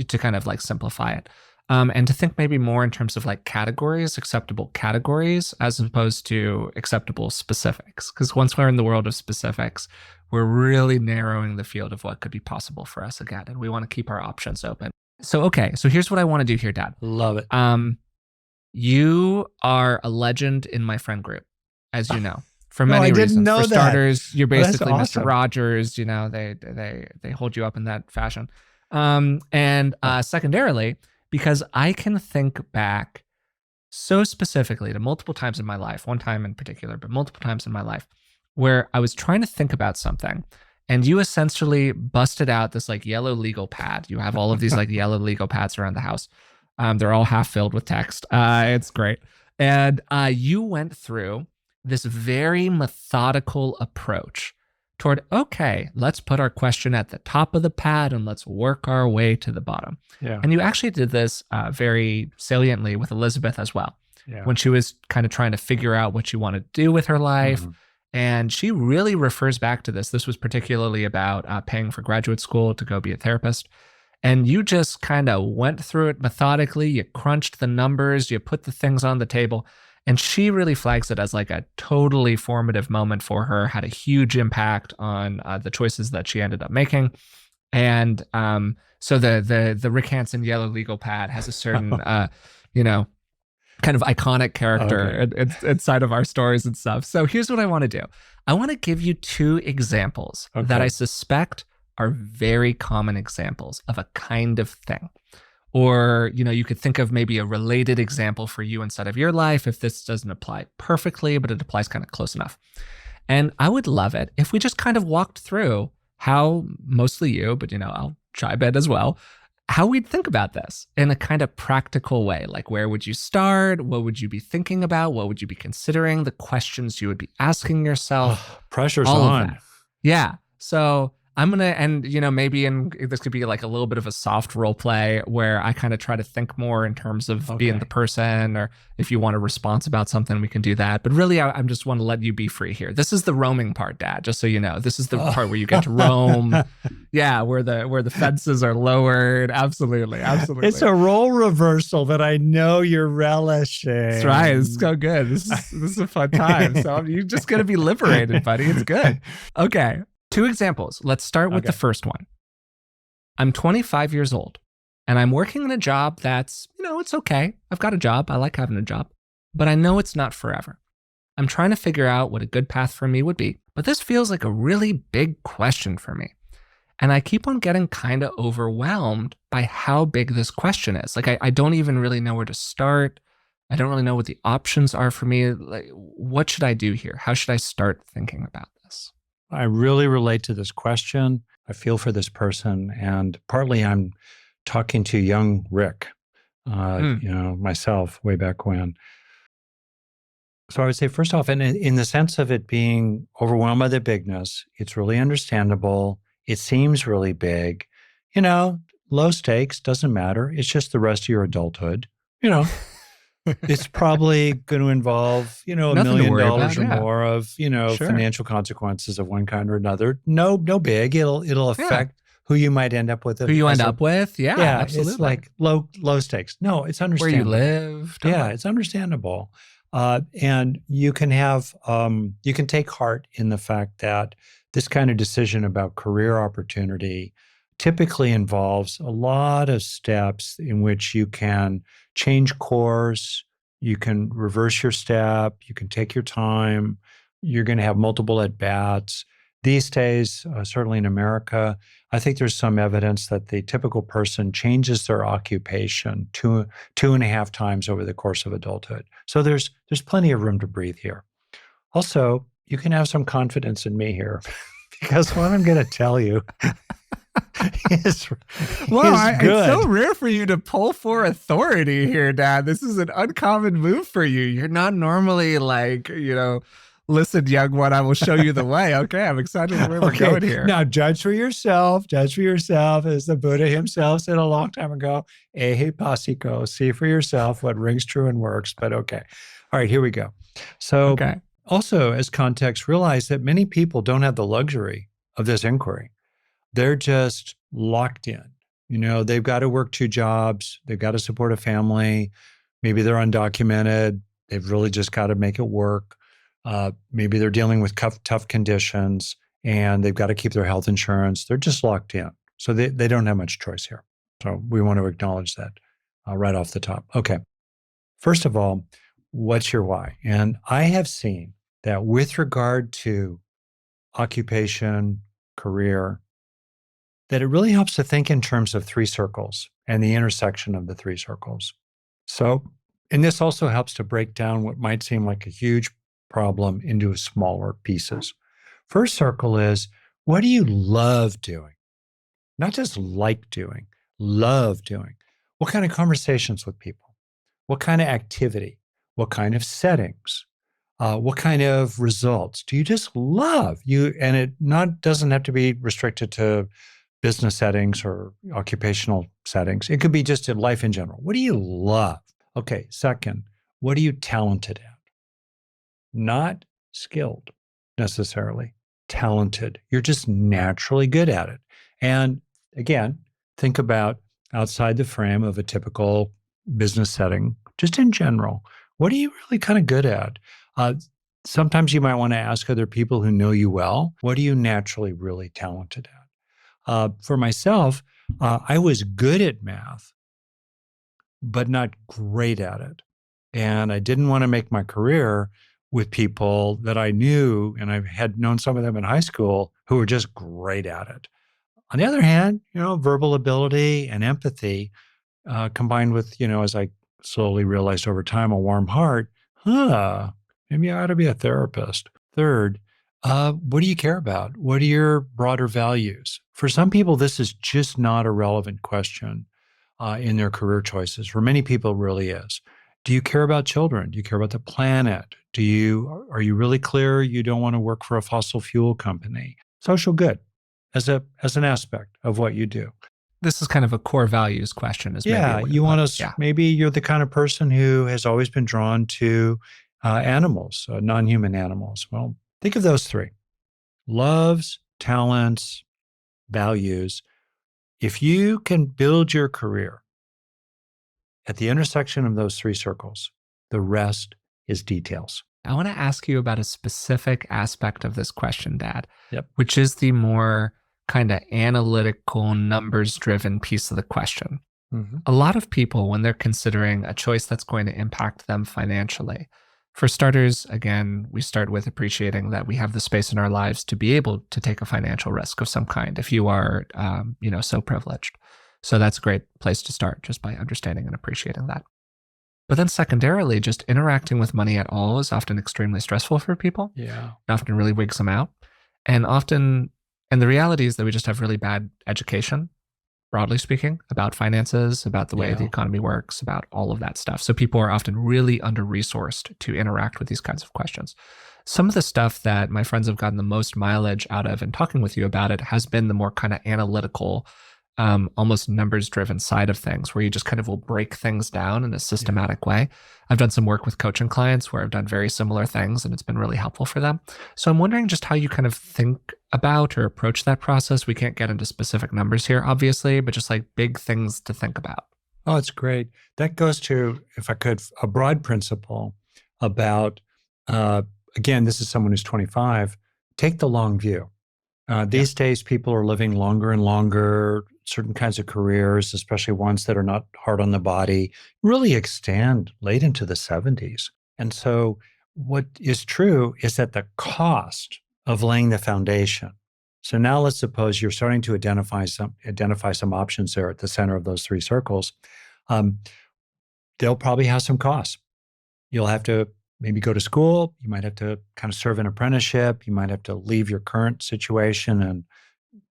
To kind of like simplify it. And to think maybe more in terms of like categories, acceptable categories, as opposed to acceptable specifics. Because once we're in the world of specifics, we're really narrowing the field of what could be possible for us again. And we want to keep our options open. So, okay. So here's what I want to do here, Dad. Love it. You are a legend in my friend group, as you know, for No, many I didn't reasons. know For that. starters, you're Oh, that's basically awesome. Mr. Rogers. They hold you up in that fashion. And secondarily, because I can think back so specifically to multiple times in my life, one time in particular, but multiple times in my life, where I was trying to think about something, and you essentially busted out this like yellow legal pad. You have all of these like yellow legal pads around the house. They're all half filled with text. It's great. And you went through this very methodical approach toward, okay, let's put our question at the top of the pad and let's work our way to the bottom. Yeah. And you actually did this very saliently with Elizabeth as well, Yeah. when she was kind of trying to figure out what she wanted to do with her life. Mhm. And she really refers back to this. This was particularly about paying for graduate school to go be a therapist. And you just kind of went through it methodically. You crunched the numbers, you put the things on the table. And she really flags it as like a totally formative moment for her, had a huge impact on the choices that she ended up making. And so the Rick Hanson yellow legal pad has a certain, kind of iconic character inside of our stories and stuff. So here's what I want to do. I want to give you two examples that I suspect are very common examples of a kind of thing. Or, you could think of maybe a related example for you inside of your life if this doesn't apply perfectly, but it applies kind of close enough. And I would love it if we just kind of walked through how, mostly you, but I'll chime in as well, how we'd think about this in a kind of practical way. Like, where would you start? What would you be thinking about? What would you be considering? The questions you would be asking yourself. Pressure's all on. of that. Yeah. So I'm going to, and maybe this could be like a little bit of a soft role play where I kind of try to think more in terms of being the person, or if you want a response about something, we can do that. But really, I just want to let you be free here. This is the roaming part, Dad, just so you know. This is the part where you get to roam. Yeah, where the fences are lowered. Absolutely. It's a role reversal that I know you're relishing. That's right. It's so good. This is a fun time. So you're just going to be liberated, buddy. It's good. Okay. Two examples. Let's start with the first one. I'm 25 years old and I'm working in a job that's, it's okay. I've got a job. I like having a job, but I know it's not forever. I'm trying to figure out what a good path for me would be, but this feels like a really big question for me. And I keep on getting kind of overwhelmed by how big this question is. Like, I don't even really know where to start. I don't really know what the options are for me. Like, what should I do here? How should I start thinking about this? I really relate to this question. I feel for this person. And partly I'm talking to young Rick, Mm. myself way back when. So I would say, first off, in the sense of it being overwhelmed by the bigness, it's really understandable. It seems really big. You know, low stakes, doesn't matter. It's just the rest of your adulthood. You know, it's probably going to involve, $1 Nothing to million worry about. or Yeah. more of, Sure. financial consequences of one kind or another. No, no big. It'll Yeah. affect who you might end up with Who you as end a, up with. Yeah, yeah, it's absolutely. like low stakes. No, it's Where you understandable. live. Yeah, Totally. it's understandable. And you can take heart in the fact that this kind of decision about career opportunity typically involves a lot of steps in which you can change course, you can reverse your step, you can take your time, you're going to have multiple at bats. These days, certainly in America, I think there's some evidence that the typical person changes their occupation two and a half times over the course of adulthood. So there's plenty of room to breathe here. Also, you can have some confidence in me here because what I'm going to tell you is Well, is it's so good. rare for you to pull for authority here, Dad. This is an uncommon move for you. You're not normally like, listen, young one, I will show you the way. Okay, I'm excited where we're Okay, going here. now judge for yourself. Judge for yourself, as the Buddha himself said a long time ago. Ehe pasiko, see for yourself what rings true and works. But okay, all right, here we go. So, Okay. also as context, realize that many people don't have the luxury of this inquiry. They're just locked in. They've got to work two jobs, they've got to support a family. Maybe they're undocumented. They've really just got to make it work. Maybe they're dealing with tough conditions and they've got to keep their health insurance. They're just locked in. So they don't have much choice here. So we want to acknowledge that right off the top. Okay. First of all, what's your why? And I have seen that with regard to occupation, career, that it really helps to think in terms of three circles and the intersection of the three circles. So, and this also helps to break down what might seem like a huge problem into smaller pieces. First circle is, what do you love doing? Not just like doing, love doing. What kind of conversations with people? What kind of activity? What kind of settings? What kind of results do you just love? And it not doesn't have to be restricted to business settings or occupational settings. It could be just in life in general. What do you love? Okay, second, what are you talented at? Not skilled necessarily, talented. You're just naturally good at it. And again, think about outside the frame of a typical business setting, just in general. What are you really kind of good at? Sometimes you might want to ask other people who know you well, what are you naturally really talented at? For myself, I was good at math, but not great at it. And I didn't want to make my career with people that I knew, and I had known some of them in high school who were just great at it. On the other hand, verbal ability and empathy combined with, as I slowly realized over time, a warm heart, maybe I ought to be a therapist. Third, what do you care about? What are your broader values? For some people, this is just not a relevant question in their career choices. For many people, it really is. Do you care about children? Do you care about the planet? Are you really clear you don't want to work for a fossil fuel company? Social good as an aspect of what you do. This is kind of a core values question, is maybe a Yeah, way to you put want it. to, Yeah. maybe you're the kind of person who has always been drawn to animals, non human animals. Well, think of those three: loves, talents, values. If you can build your career at the intersection of those three circles, the rest is details. I want to ask you about a specific aspect of this question, Dad, Yep. which is the more kind of analytical, numbers driven piece of the question. Mm-hmm. A lot of people, when they're considering a choice that's going to impact them financially, for starters, again, we start with appreciating that we have the space in our lives to be able to take a financial risk of some kind if you are, so privileged. So that's a great place to start, just by understanding and appreciating that. But then secondarily, just interacting with money at all is often extremely stressful for people. Yeah. It often really wigs them out. And often, and the reality is that we just have really bad education, broadly speaking, about finances, about the way the Yeah. economy works, about all of that stuff. So people are often really under-resourced to interact with these kinds of questions. Some of the stuff that my friends have gotten the most mileage out of in talking with you about it has been the more kind of analytical, almost numbers driven side of things, where you just kind of will break things down in a systematic way. I've done some work with coaching clients where I've done very similar things and it's been really helpful for them. So I'm wondering just how you kind of think about or approach that process. We can't get into specific numbers here, obviously, but just like big things to think about. Oh, it's great. That goes to, if I could, a broad principle about, uh, again, this is someone who's 25, take the long view. Yeah. These days, people are living longer and longer, certain kinds of careers, especially ones that are not hard on the body, really extend late into the 70s. And so, what is true is that the cost of laying the foundation. So now let's suppose you're starting to identify some options there at the center of those three circles. Um, they'll probably have some costs. You'll have to maybe go to school. You might have to kind of serve an apprenticeship. You might have to leave your current situation and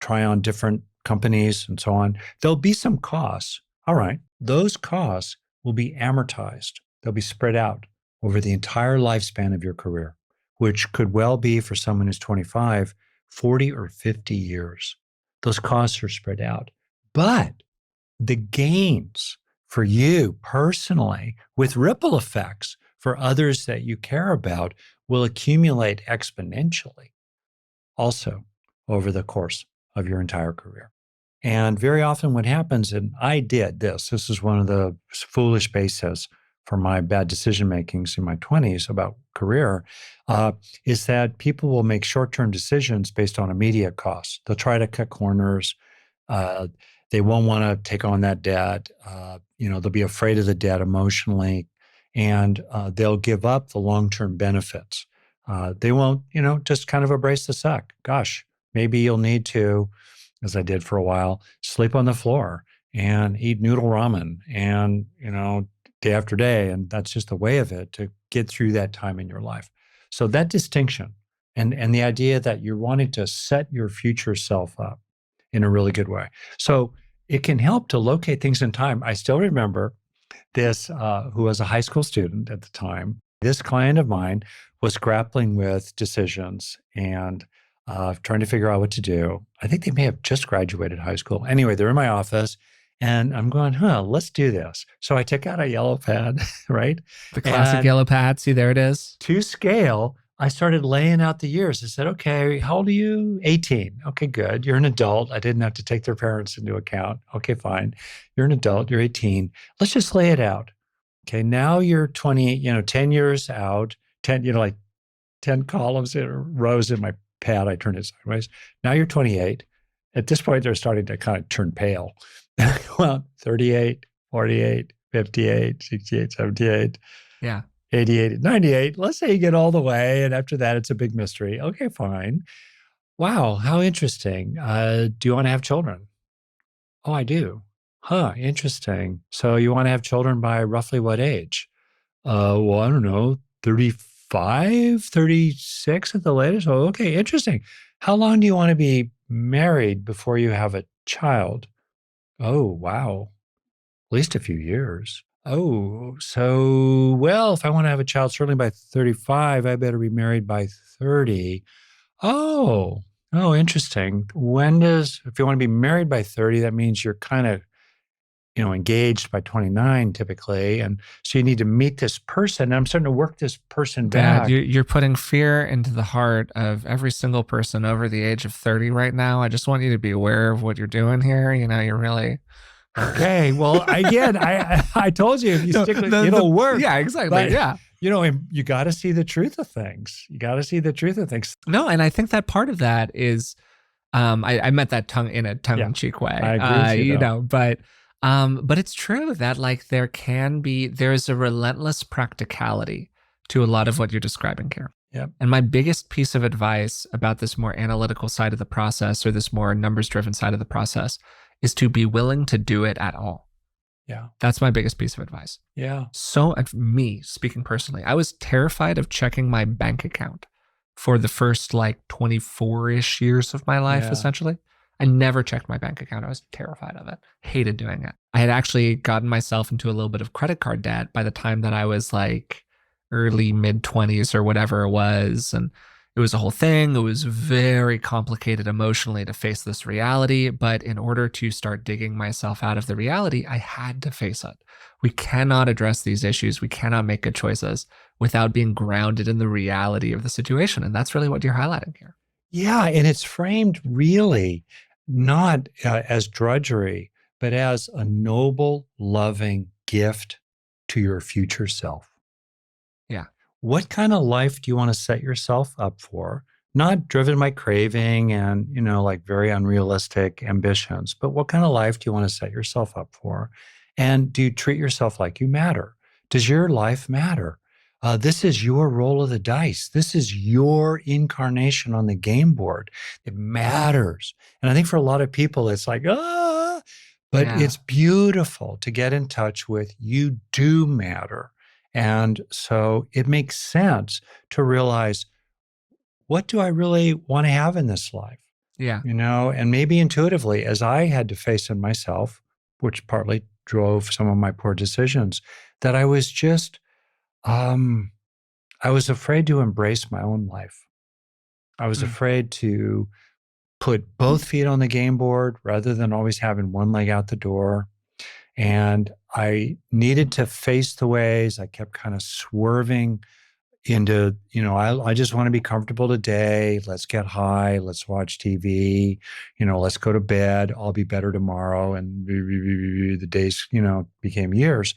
try on different companies and so on. There'll be some costs. All right. Those costs will be amortized. They'll be spread out over the entire lifespan of your career, which could well be for someone who's 25, 40 or 50 years. Those costs are spread out. But the gains for you personally, with ripple effects for others that you care about, will accumulate exponentially also over the course of your entire career. And very often what happens, and I did this is one of the foolish bases for my bad decision makings in my 20s about career, is that people will make short-term decisions based on immediate costs. They'll try to cut corners. Uh, they won't want to take on that debt. They'll be afraid of the debt emotionally, and they'll give up the long-term benefits. They won't, just kind of embrace the suck. Gosh, maybe you'll need to, as I did for a while, sleep on the floor and eat noodle ramen and, day after day. And that's just the way of it to get through that time in your life. So that distinction and the idea that you're wanting to set your future self up in a really good way. So it can help to locate things in time. I still remember this, who was a high school student at the time. This client of mine was grappling with decisions and trying to figure out what to do. I think they may have just graduated high school. Anyway, they're in my office and I'm going, let's do this. So I took out a yellow pad, right? The classic And yellow pad. See, there it is. to scale, I started laying out the years. I said, okay, how old are you? 18. Okay, good. You're an adult. I didn't have to take their parents into account. Okay, fine. You're an adult. You're 18. Let's just lay it out. Okay, now you're 20, 10 years out, 10, like 10 columns in rows in my pad. I turned it sideways. Now you're 28. At this point, they're starting to kind of turn pale. Well, 38, 48, 58, 68, 78, Yeah. 88, 98. Let's say you get all the way. And after that, it's a big mystery. Okay, fine. Wow, how interesting. Do you want to have children? Oh, I do. Huh, interesting. So you want to have children by roughly what age? Well, I don't know, 35, 36 at the latest. Oh, okay, interesting. How long do you want to be married before you have a child? Oh, wow. At least a few years. Oh, so, well, if I want to have a child, certainly by 35, I better be married by 30. Oh, interesting. If you want to be married by 30, that means you're kind of, engaged by 29 typically. And so you need to meet this person. And I'm starting to work this person Dad, back. you're putting fear into the heart of every single person over the age of 30 right now. I just want you to be aware of what you're doing here. You're really... Okay. Well, again, I told you if you stick with it, it'll work. Yeah, exactly. But, yeah. You got to see the truth of things. You got to see the truth of things. No, and I think that part of that is, I meant that in a tongue-in-cheek way. I agree with you, but it's true that like there's a relentless practicality to a lot of what you're describing here. Yep. And my biggest piece of advice about this more analytical side of the process, or this more numbers-driven side of the process, is to be willing to do it at all. Yeah. That's my biggest piece of advice. Yeah. So me, speaking personally, I was terrified of checking my bank account for the first like 24-ish years of my life, Yeah. essentially. I never checked my bank account. I was terrified of it, hated doing it. I had actually gotten myself into a little bit of credit card debt by the time that I was like early mid 20s or whatever it was. And it was a whole thing. It was very complicated emotionally to face this reality. But in order to start digging myself out of the reality, I had to face it. We cannot address these issues. We cannot make good choices without being grounded in the reality of the situation. And that's really what you're highlighting here. Yeah. And it's framed really not as drudgery, but as a noble, loving gift to your future self. Yeah. What kind of life do you want to set yourself up for? Not driven by craving and, like very unrealistic ambitions, but what kind of life do you want to set yourself up for? And do you treat yourself like you matter? Does your life matter? This is your roll of the dice. This is your incarnation on the game board. It matters. And I think for a lot of people, it's like, but Yeah. it's beautiful to get in touch with you do matter. And so it makes sense to realize, what do I really want to have in this life? Yeah. And maybe intuitively, as I had to face in myself, which partly drove some of my poor decisions, that I was just, I was afraid to embrace my own life. I was afraid to put both feet on the game board rather than always having one leg out the door. And I needed to face the ways. I kept kind of swerving into, I just want to be comfortable today. Let's get high. Let's watch TV. Let's go to bed. I'll be better tomorrow. And the days, became years.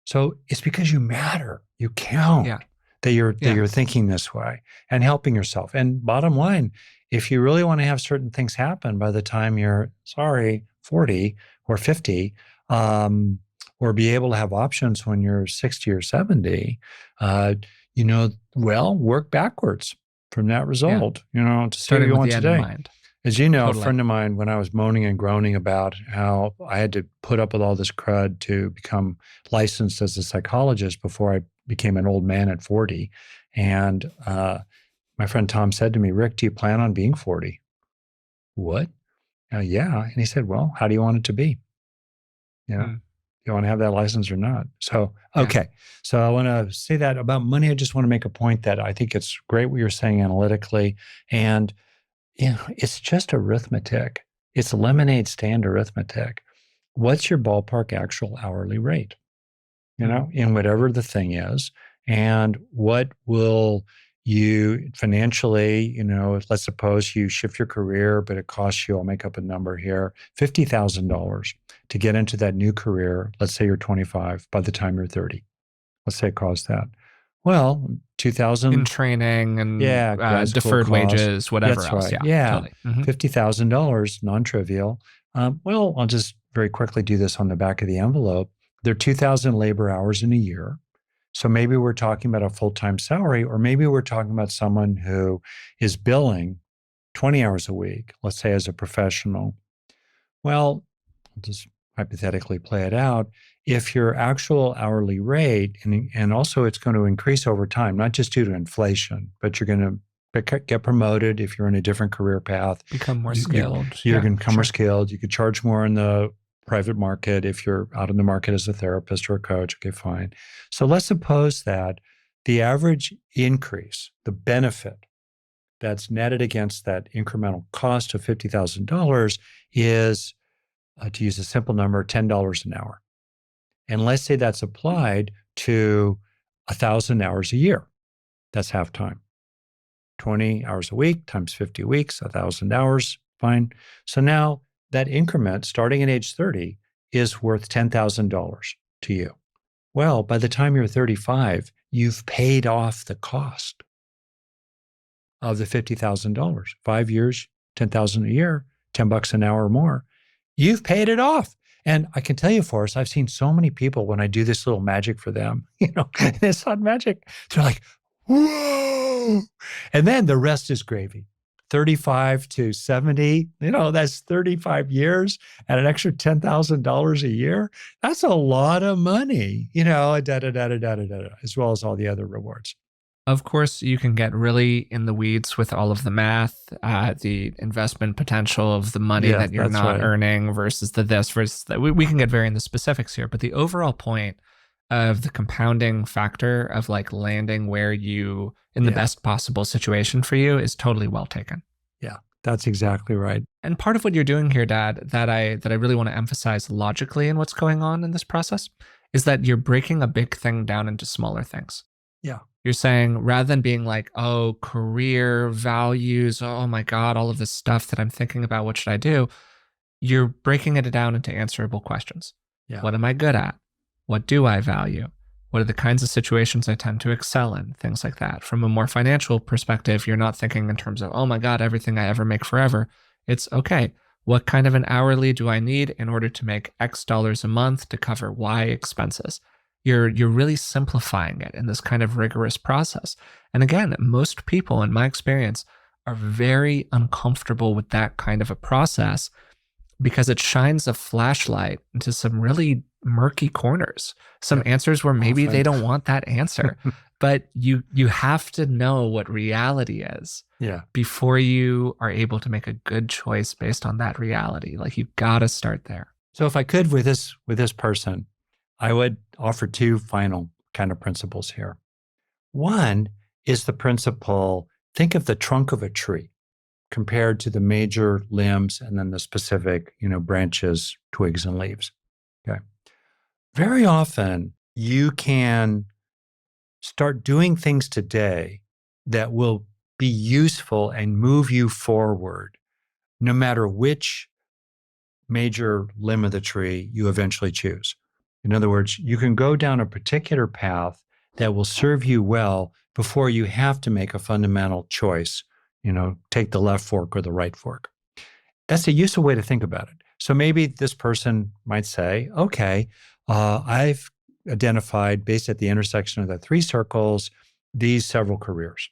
So it's because you matter. You count. Yeah. That you're thinking this way and helping yourself. And bottom line, if you really want to have certain things happen by the time you're 40 or 50, or be able to have options when you're 60 or 70, work backwards from that result, to see what you want today. As you know, Totally. A friend of mine, when I was moaning and groaning about how I had to put up with all this crud to become licensed as a psychologist before I became an old man at 40. And my friend Tom said to me, "Rick, do you plan on being 40? What? Yeah. And he said, well, how do you want it to be? You want to have that license or not? So, okay. So I want to say that about money. I just want to make a point that I think it's great what you're saying analytically. And it's just arithmetic. It's lemonade stand arithmetic. What's your ballpark actual hourly rate? In whatever the thing is, and what will you financially, let's suppose you shift your career, but it costs you, I'll make up a number here, $50,000 to get into that new career. Let's say you're 25 by the time you're 30. Let's say it costs that. Well, 2,000 in training and deferred cost. wages, whatever That's else. right. Totally. $50,000, non-trivial. Well, I'll just very quickly do this on the back of the envelope. There are 2,000 labor hours in a year. So maybe we're talking about a full-time salary, or maybe we're talking about someone who is billing 20 hours a week, let's say as a professional. Well, I'll just hypothetically play it out. If your actual hourly rate, and also it's going to increase over time, not just due to inflation, but you're going to get promoted if you're in a different career path. Become more skilled. You're going to become more skilled. You could charge more in the private market if you're out in the market as a therapist or a coach. Okay, fine. So let's suppose that the average increase, the benefit that's netted against that incremental cost of $50,000 is, to use a simple number, $10 an hour. And let's say that's applied to 1,000 hours a year. That's half time. 20 hours a week times 50 weeks, 1,000 hours, fine. So now that increment starting at age 30 is worth $10,000 to you. Well, by the time you're 35, you've paid off the cost of the $50,000. 5 years, $10,000 a year, $10 an hour or more. You've paid it off. And I can tell you, Forrest, I've seen so many people when I do this little magic for them, it's not magic. They're like, whoa. And then the rest is gravy. 35 to 70, that's 35 years at an extra $10,000 a year. That's a lot of money, as well as all the other rewards. Of course, you can get really in the weeds with all of the math, the investment potential of the money Yeah, that you're that's not right. earning versus the this versus that. We can get very in the specifics here, but the overall point of the compounding factor of like landing where you in the Yeah, best possible situation for you is totally well taken. yeah, that's exactly right. And part of what you're doing here, Dad, that I really want to emphasize logically in what's going on in this process is that you're breaking a big thing down into smaller things. Yeah, You're saying rather than being like, oh, career values, oh my God, all of this stuff that I'm thinking about, what should I do? You're breaking it down into answerable questions. yeah, What am I good at? What do I value? What are the kinds of situations I tend to excel in? Things like that. From a more financial perspective, you're not thinking in terms of, oh my God, everything I ever make forever. It's okay. What kind of an hourly do I need in order to make X dollars a month to cover Y expenses? You're really simplifying it in this kind of rigorous process. And again, most people, in my experience, are very uncomfortable with that kind of a process because it shines a flashlight into some really murky corners, some yep, answers where maybe they often. don't want that answer. But you have to know what reality is Yeah. before you are able to make a good choice based on that reality. Like you got to start there. So if I could with this person, I would offer two final kind of principles here. One is the principle, think of the trunk of a tree compared to the major limbs and then the specific, branches, twigs, and leaves. Okay. Very often you can start doing things today that will be useful and move you forward, no matter which major limb of the tree you eventually choose. In other words, you can go down a particular path that will serve you well before you have to make a fundamental choice, take the left fork or the right fork. That's a useful way to think about it. So maybe this person might say, okay, I've identified based at the intersection of the three circles, these several careers.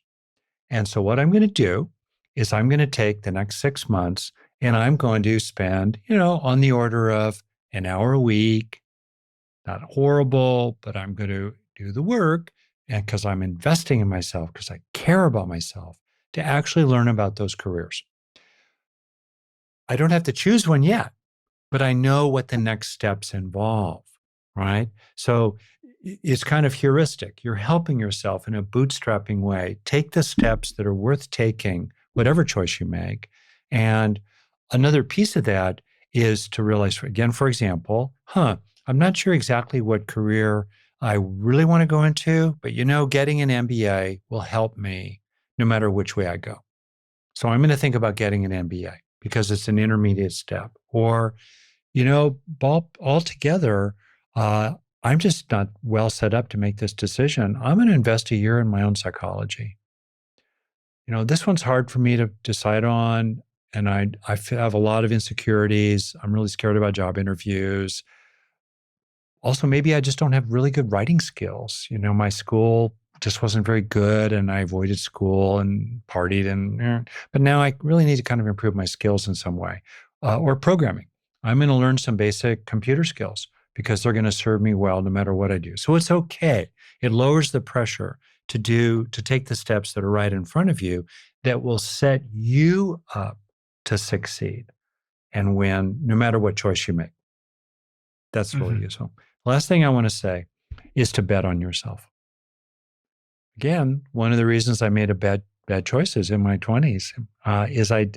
And so what I'm going to do is I'm going to take the next 6 months and I'm going to spend, on the order of an hour a week, not horrible, but I'm going to do the work. And because I'm investing in myself, because I care about myself, to actually learn about those careers. I don't have to choose one yet, but I know what the next steps involve, right? So it's kind of heuristic. You're helping yourself in a bootstrapping way. Take the steps that are worth taking, whatever choice you make. And another piece of that is to realize, again, for example, I'm not sure exactly what career I really want to go into, but getting an MBA will help me no matter which way I go. So I'm going to think about getting an MBA because it's an intermediate step. Or, altogether, I'm just not well set up to make this decision. I'm going to invest a year in my own psychology. This one's hard for me to decide on. And I have a lot of insecurities. I'm really scared about job interviews. Also, maybe I just don't have really good writing skills. My school just wasn't very good and I avoided school and partied but now I really need to kind of improve my skills in some way. Or programming. I'm going to learn some basic computer skills because they're going to serve me well no matter what I do. So it's okay. It lowers the pressure to take the steps that are right in front of you that will set you up to succeed and win no matter what choice you make. That's really useful. Last thing I want to say is to bet on yourself. Again, one of the reasons I made a bad choices in my 20s is I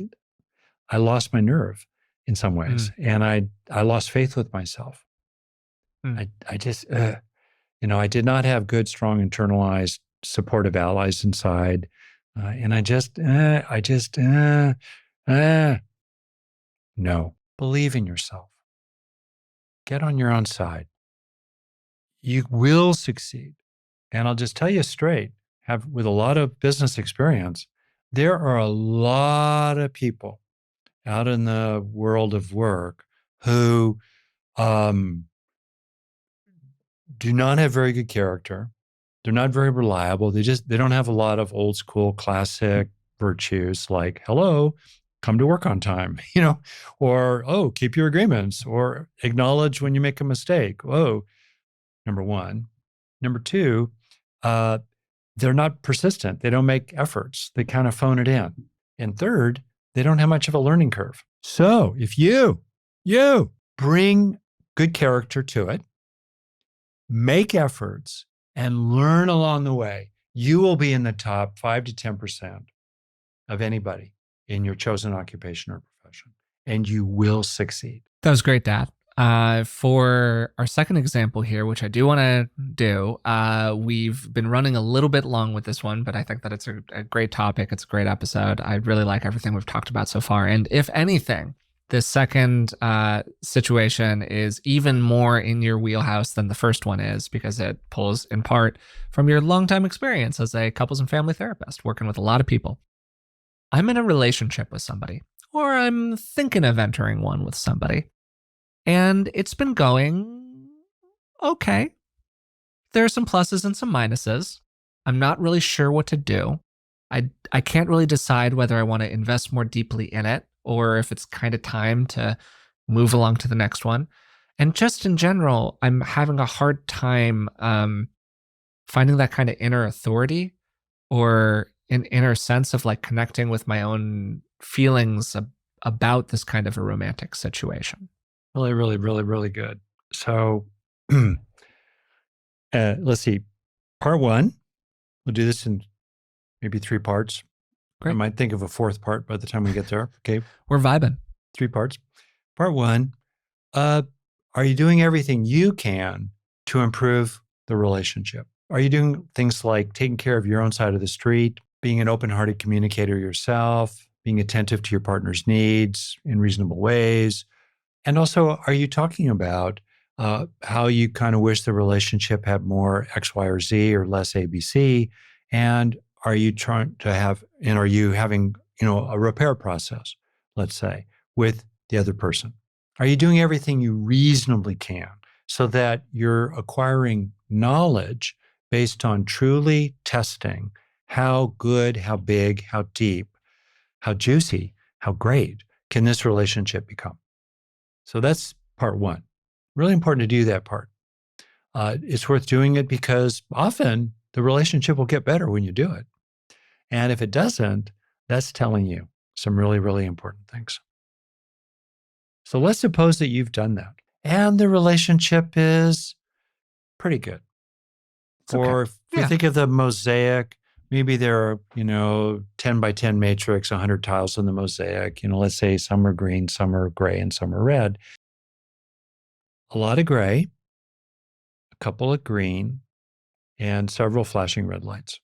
lost my nerve in some ways, and I lost faith with myself. I just I did not have good, strong, internalized supportive allies inside, and no. Believe in yourself. Get on your own side. You will succeed. And I'll just tell you straight, with a lot of business experience, there are a lot of people out in the world of work who do not have very good character. They're not very reliable. They don't have a lot of old school classic virtues like, hello, come to work on time, or, oh, keep your agreements, or acknowledge when you make a mistake. Whoa, number one. Number two, They're not persistent. They don't make efforts. They kind of phone it in. And third, they don't have much of a learning curve. So if you bring good character to it, make efforts, and learn along the way, you will be in the top 5 to 10% of anybody in your chosen occupation or profession, and you will succeed. That was great, Dad. For our second example here, which I do want to do, we've been running a little bit long with this one, but I think that it's a great topic. It's a great episode. I really like everything we've talked about so far. And if anything, this second situation is even more in your wheelhouse than the first one is, because it pulls in part from your longtime experience as a couples and family therapist, working with a lot of people. I'm in a relationship with somebody, or I'm thinking of entering one with somebody, and it's been going okay. There are some pluses and some minuses. I'm not really sure what to do. I can't really decide whether I want to invest more deeply in it or if it's kind of time to move along to the next one. And just in general, I'm having a hard time finding that kind of inner authority or an inner sense of like connecting with my own feelings about this kind of a romantic situation. Really, really, really, really good. So let's see. Part one, we'll do this in maybe 3 parts. Great. I might think of a 4th part by the time we get there. Okay. We're vibing. 3 parts. Part one, are you doing everything you can to improve the relationship? Are you doing things like taking care of your own side of the street, being an open-hearted communicator yourself, being attentive to your partner's needs in reasonable ways? And also, are you talking about how you kind of wish the relationship had more X, Y, or Z or less ABC? And are you trying to have, and are you having, a repair process, let's say, with the other person? Are you doing everything you reasonably can so that you're acquiring knowledge based on truly testing how good, how big, how deep, how juicy, how great can this relationship become? So that's part one. Really important to do that part. It's worth doing it because often the relationship will get better when you do it. And if it doesn't, that's telling you some really, really important things. So let's suppose that you've done that and the relationship is pretty good. It's okay. Or if you think of the mosaic, maybe there are, 10 by 10 matrix, 100 tiles in the mosaic. Let's say some are green, some are gray, and some are red. A lot of gray, a couple of green, and several flashing red lights.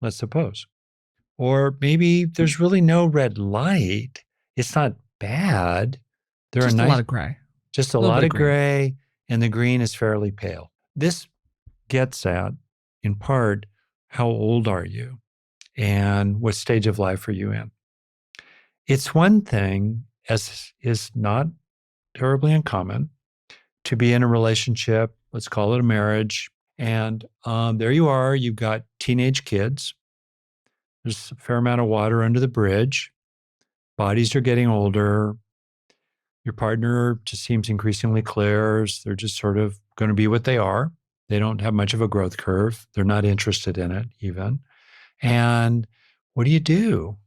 Let's suppose. Or maybe there's really no red light. It's not bad. There just are a lot of gray. Just a lot of gray, and the green is fairly pale. This gets at, in part, how old are you and what stage of life are you in? It's one thing, as is not terribly uncommon, to be in a relationship, let's call it a marriage, and there you are, you've got teenage kids. There's a fair amount of water under the bridge. Bodies are getting older. Your partner just seems increasingly clear. They're just sort of going to be what they are. They don't have much of a growth curve. They're not interested in it even. And what do?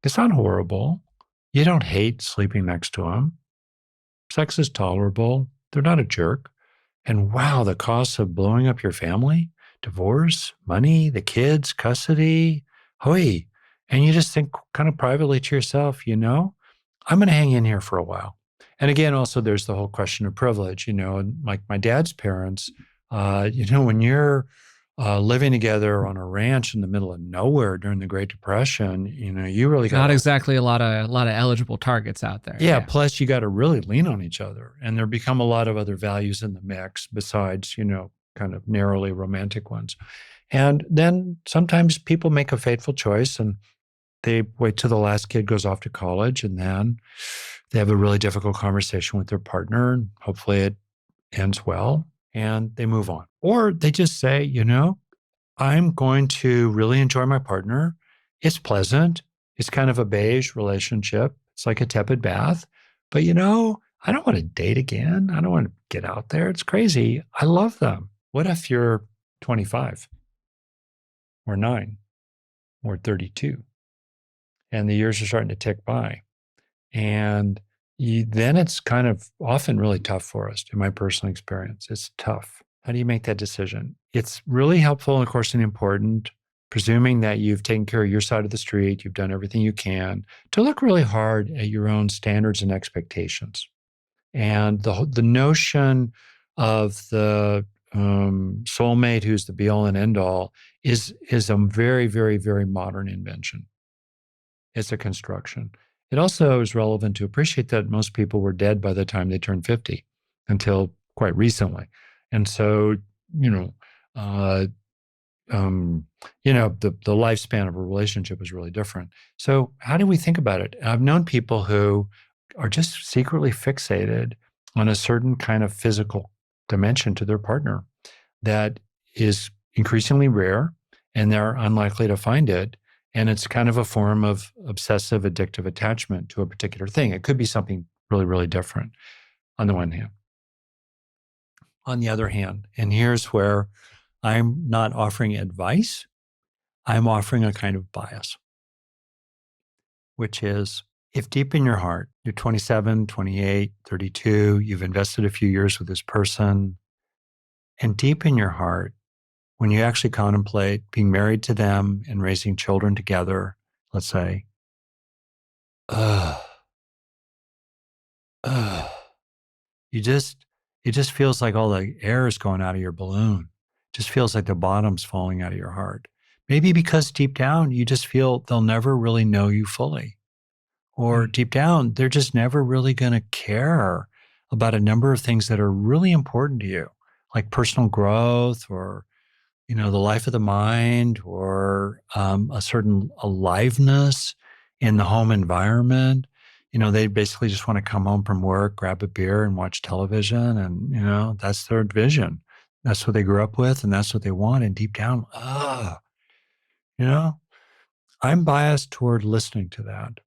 It's not horrible. You don't hate sleeping next to them. Sex is tolerable. They're not a jerk. And wow, the costs of blowing up your family, divorce, money, the kids, custody, hoi. And you just think kind of privately to yourself, I'm going to hang in here for a while. And again, also there's the whole question of privilege, and like my dad's parents, when you're living together on a ranch in the middle of nowhere during the Great Depression, you really got not exactly a lot of eligible targets out there. Yeah. Plus, you got to really lean on each other, and there become a lot of other values in the mix besides, kind of narrowly romantic ones. And then sometimes people make a fateful choice, and they wait till the last kid goes off to college, and then they have a really difficult conversation with their partner, and hopefully it ends well, and they move on. Or they just say, I'm going to really enjoy my partner. It's pleasant. It's kind of a beige relationship. It's like a tepid bath. But, I don't want to date again. I don't want to get out there. It's crazy. I love them. What if you're 25 or 9 or 32. And the years are starting to tick by. And then it's kind of often really tough for us, in my personal experience. It's tough. How do you make that decision? It's really helpful, and of course, and important, presuming that you've taken care of your side of the street, you've done everything you can, to look really hard at your own standards and expectations. And the notion of the soulmate who's the be all and end all is a very, very, very modern invention. It's a construction. It also is relevant to appreciate that most people were dead by the time they turned 50 until quite recently. And so, uh, the lifespan of a relationship is really different. So how do we think about it? I've known people who are just secretly fixated on a certain kind of physical dimension to their partner that is increasingly rare, and they're unlikely to find it. And it's kind of a form of obsessive addictive attachment to a particular thing. It could be something really, really different on the one hand. On the other hand, and here's where I'm not offering advice, I'm offering a kind of bias, which is if deep in your heart, you're 27, 28, 32, you've invested a few years with this person, and deep in your heart, when you actually contemplate being married to them and raising children together, let's say, you just, it just feels like all the air is going out of your balloon. It just feels like the bottom's falling out of your heart. Maybe because deep down, you just feel they'll never really know you fully. Or deep down, they're just never really going to care about a number of things that are really important to you, like personal growth or the life of the mind, or a certain aliveness in the home environment. They basically just want to come home from work, grab a beer and watch television. And, that's their vision. That's what they grew up with, and that's what they want. And deep down, I'm biased toward listening to that.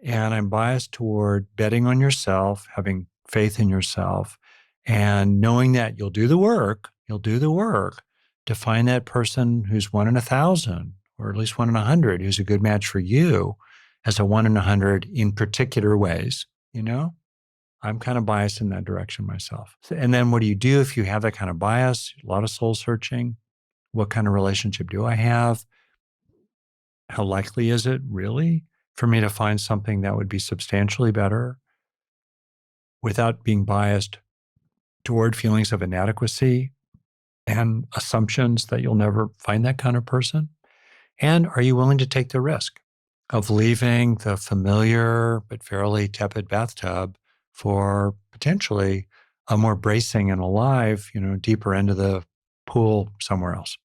And I'm biased toward betting on yourself, having faith in yourself, and knowing that you'll do the work to find that person who's 1 in 1,000, or at least 1 in 100, who's a good match for you as a 1 in 100 in particular ways. I'm kind of biased in that direction myself. And then what do you do if you have that kind of bias? A lot of soul searching. What kind of relationship do I have? How likely is it really for me to find something that would be substantially better without being biased toward feelings of inadequacy and assumptions that you'll never find that kind of person? And are you willing to take the risk of leaving the familiar but fairly tepid bathtub for potentially a more bracing and alive, deeper end of the pool somewhere else?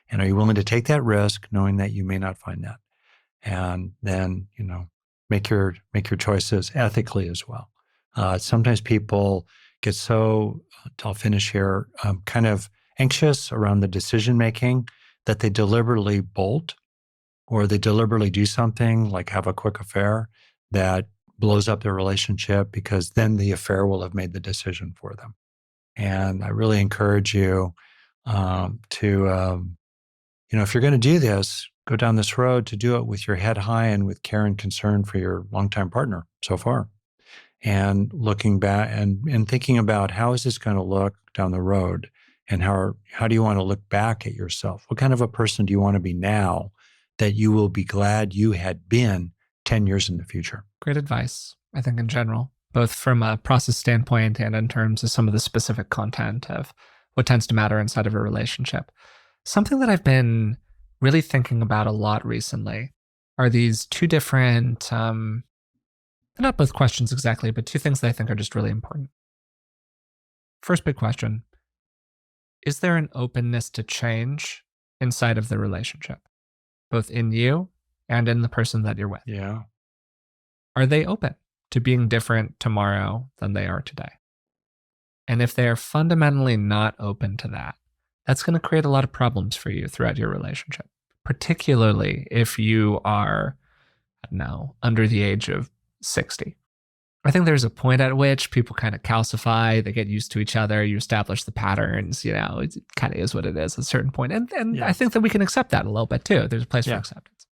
And are you willing to take that risk knowing that you may not find that? And then, make your choices ethically as well. Sometimes people get so, I'll finish here, kind of anxious around the decision making that they deliberately bolt, or they deliberately do something like have a quick affair that blows up their relationship, because then the affair will have made the decision for them. And I really encourage you to, if you're going to do this, go down this road, to do it with your head high and with care and concern for your longtime partner so far. And looking back and thinking about, how is this going to look down the road? And how do you want to look back at yourself? What kind of a person do you want to be now that you will be glad you had been 10 years in the future? Great advice, I think, in general, both from a process standpoint and in terms of some of the specific content of what tends to matter inside of a relationship. Something that I've been really thinking about a lot recently are these two different, not both questions exactly, but two things that I think are just really important. First big question: is there an openness to change inside of the relationship, both in you and in the person that you're with? Yeah. Are they open to being different tomorrow than they are today? And if they are fundamentally not open to that, that's going to create a lot of problems for you throughout your relationship, particularly if you are, I don't know, under the age of 60 I think there's a point at which people kind of calcify, they get used to each other, you establish the patterns, it kind of is what it is at a certain point. And I think that we can accept that a little bit too. There's a place for acceptance.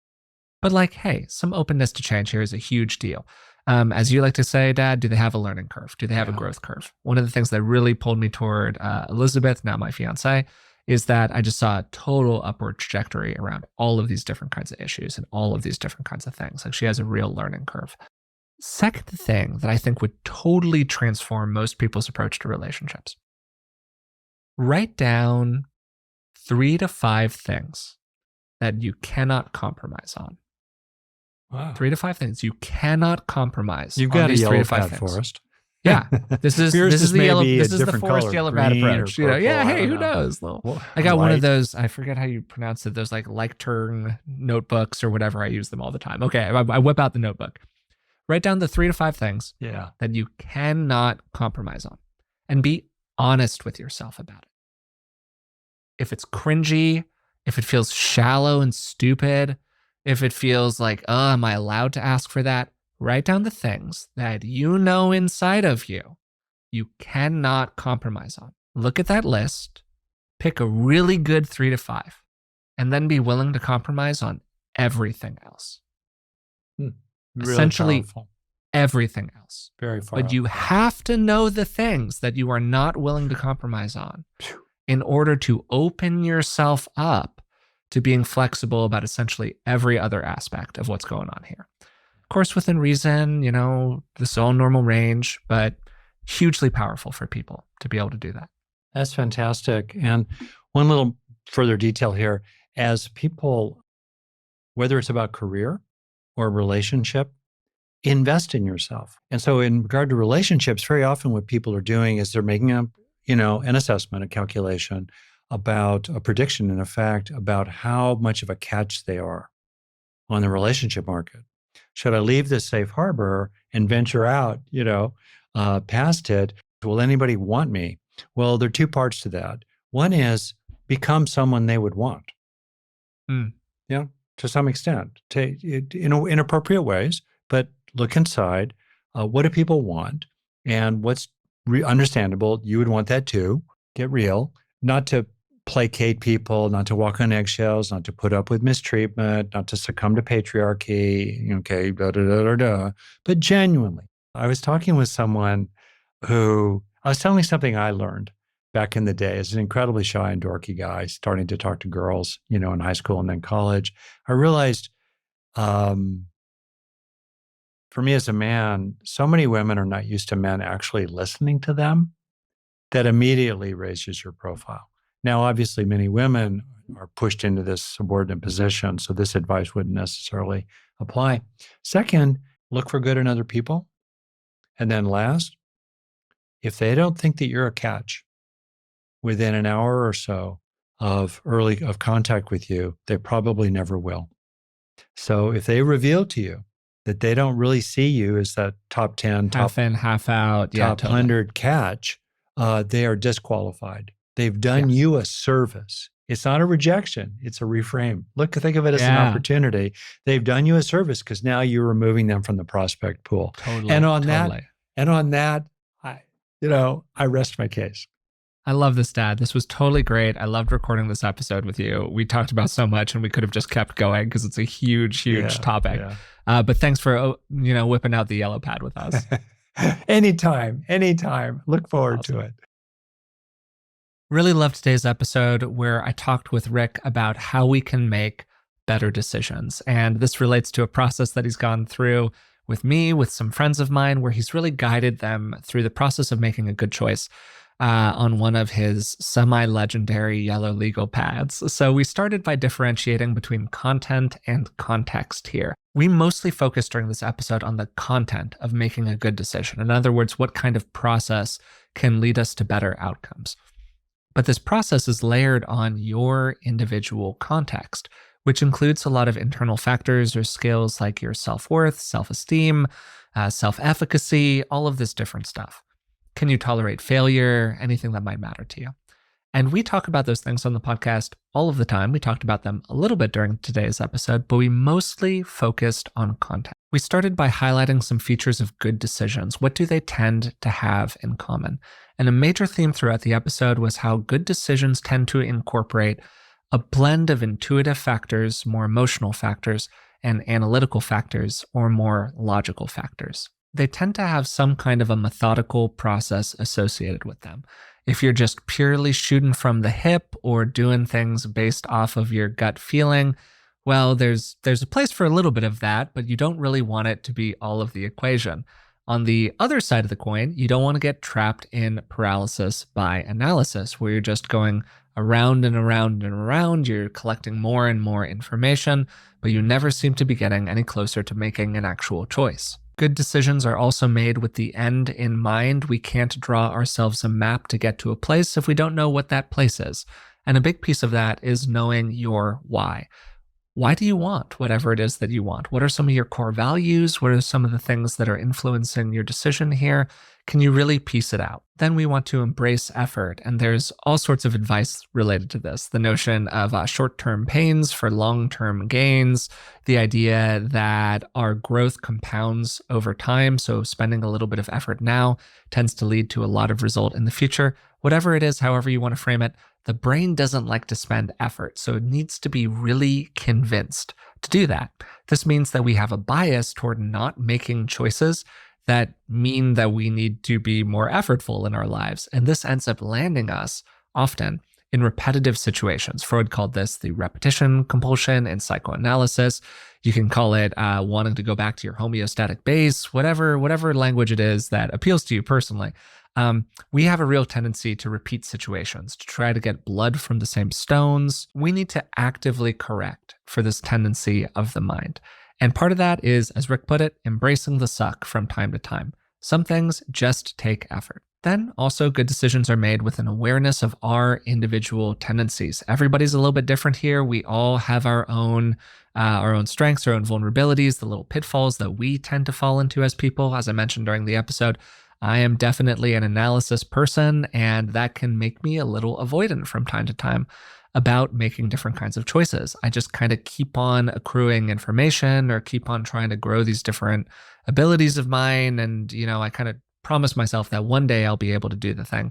But hey, some openness to change here is a huge deal. As you like to say, Dad, do they have a learning curve? Do they have a growth curve? One of the things that really pulled me toward Elizabeth, now my fiance, is that I just saw a total upward trajectory around all of these different kinds of issues and all of these different kinds of things. She has a real learning curve. Second thing that I think would totally transform most people's approach to relationships. Write down 3 to 5 things that you cannot compromise on. Wow. 3 to 5 things you cannot compromise. You've got these a 3 yellow to 5 pad, things. Forrest. Yeah, this is the yellow. This is the Forrest color, yellow pad approach. Hey, who knows? I got one of those. I forget how you pronounce it. Those Lectern notebooks or whatever. I use them all the time. Okay, I whip out the notebook. Write down the 3 to 5 things that you cannot compromise on, and be honest with yourself about it. If it's cringy, if it feels shallow and stupid, if it feels like, oh, am I allowed to ask for that? Write down the things that inside of you cannot compromise on. Look at that list, pick a really good 3 to 5, and then be willing to compromise on everything else. Really essentially powerful. Everything else. Very far. But you have to know the things that you are not willing to compromise on in order to open yourself up to being flexible about essentially every other aspect of what's going on here. Of course, within reason, this all normal range, but hugely powerful for people to be able to do that. That's fantastic. And one little further detail here, as people, whether it's about career or relationship, invest in yourself. And so in regard to relationships, very often what people are doing is they're making an assessment, a calculation about a prediction, in effect, about how much of a catch they are on the relationship market. Should I leave this safe harbor and venture out, past it? Will anybody want me? Well, there are 2 parts to that. One is become someone they would want. To some extent, in appropriate ways, but look inside. What do people want? And what's understandable? You would want that too. Get real, not to placate people, not to walk on eggshells, not to put up with mistreatment, not to succumb to patriarchy, but genuinely. I was talking with someone who, I was telling something I learned back in the day as an incredibly shy and dorky guy, starting to talk to girls, in high school and then college. I realized, for me as a man, so many women are not used to men actually listening to them that immediately raises your profile. Now, obviously, many women are pushed into this subordinate position, so this advice wouldn't necessarily apply. Second, look for good in other people. And then last, if they don't think that you're a catch within an hour or so of contact with you, they probably never will. So if they reveal to you that they don't really see you as that top 10, half in, half out, top 100 catch, they are disqualified. They've done you a service. It's not a rejection. It's a reframe. Think of it as an opportunity. They've done you a service because now you're removing them from the prospect pool. And on that, I rest my case. I love this, Dad. This was totally great. I loved recording this episode with you. We talked about so much and we could have just kept going because it's a huge topic. Yeah. But thanks for, whipping out the yellow pad with us. Anytime. Look forward to it. Really loved today's episode where I talked with Rick about how we can make better decisions. And this relates to a process that he's gone through with me, with some friends of mine, where he's really guided them through the process of making a good choice on one of his semi-legendary yellow legal pads. So we started by differentiating between content and context here. We mostly focused during this episode on the content of making a good decision. In other words, what kind of process can lead us to better outcomes. But this process is layered on your individual context, which includes a lot of internal factors or skills like your self-worth, self-esteem, self-efficacy, all of this different stuff. Can you tolerate failure? Anything that might matter to you. And we talk about those things on the podcast all of the time. We talked about them a little bit during today's episode, but we mostly focused on content. We started by highlighting some features of good decisions. What do they tend to have in common? And a major theme throughout the episode was how good decisions tend to incorporate a blend of intuitive factors, more emotional factors, and analytical factors, or more logical factors. They tend to have some kind of a methodical process associated with them. If you're just purely shooting from the hip or doing things based off of your gut feeling, well, there's a place for a little bit of that, but you don't really want it to be all of the equation. On the other side of the coin, you don't want to get trapped in paralysis by analysis, where you're just going around and around and around. You're collecting more and more information, but you never seem to be getting any closer to making an actual choice. Good decisions are also made with the end in mind. We can't draw ourselves a map to get to a place if we don't know what that place is. And a big piece of that is knowing your why. Why do you want whatever it is that you want? What are some of your core values? What are some of the things that are influencing your decision here? Can you really piece it out? Then we want to embrace effort. And there's all sorts of advice related to this. The notion of short-term pains for long-term gains, the idea that our growth compounds over time. So spending a little bit of effort now tends to lead to a lot of result in the future. Whatever it is, however you want to frame it, the brain doesn't like to spend effort, so it needs to be really convinced to do that. This means that we have a bias toward not making choices that mean that we need to be more effortful in our lives. And this ends up landing us often in repetitive situations. Freud called this the repetition compulsion in psychoanalysis. You can call it wanting to go back to your homeostatic base, whatever language it is that appeals to you personally. We have a real tendency to repeat situations, to try to get blood from the same stones. We need to actively correct for this tendency of the mind. And part of that is, as Rick put it, embracing the suck from time to time. Some things just take effort. Then also good decisions are made with an awareness of our individual tendencies. Everybody's a little bit different here. We all have our own strengths, our own vulnerabilities, the little pitfalls that we tend to fall into as people. As I mentioned during the episode, I am definitely an analysis person, and that can make me a little avoidant from time to time about making different kinds of choices. I just kind of keep on accruing information or keep on trying to grow these different abilities of mine. And, I kind of promise myself that one day I'll be able to do the thing.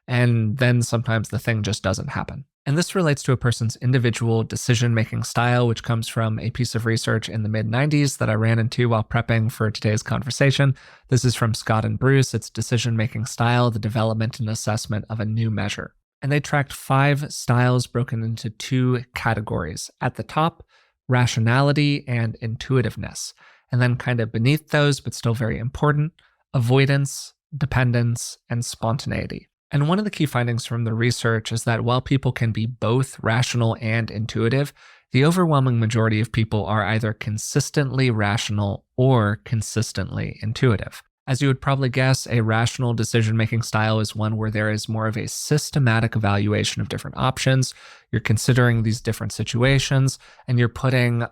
And then sometimes the thing just doesn't happen. And this relates to a person's individual decision-making style, which comes from a piece of research in the mid-90s that I ran into while prepping for today's conversation. This is from Scott and Bruce. It's Decision-Making Style, the Development and Assessment of a New Measure. And they tracked 5 styles broken into 2 categories. At the top, rationality and intuitiveness. And then kind of beneath those, but still very important, avoidance, dependence, and spontaneity. And one of the key findings from the research is that while people can be both rational and intuitive, the overwhelming majority of people are either consistently rational or consistently intuitive. As you would probably guess, a rational decision-making style is one where there is more of a systematic evaluation of different options. You're considering these different situations, and you're putting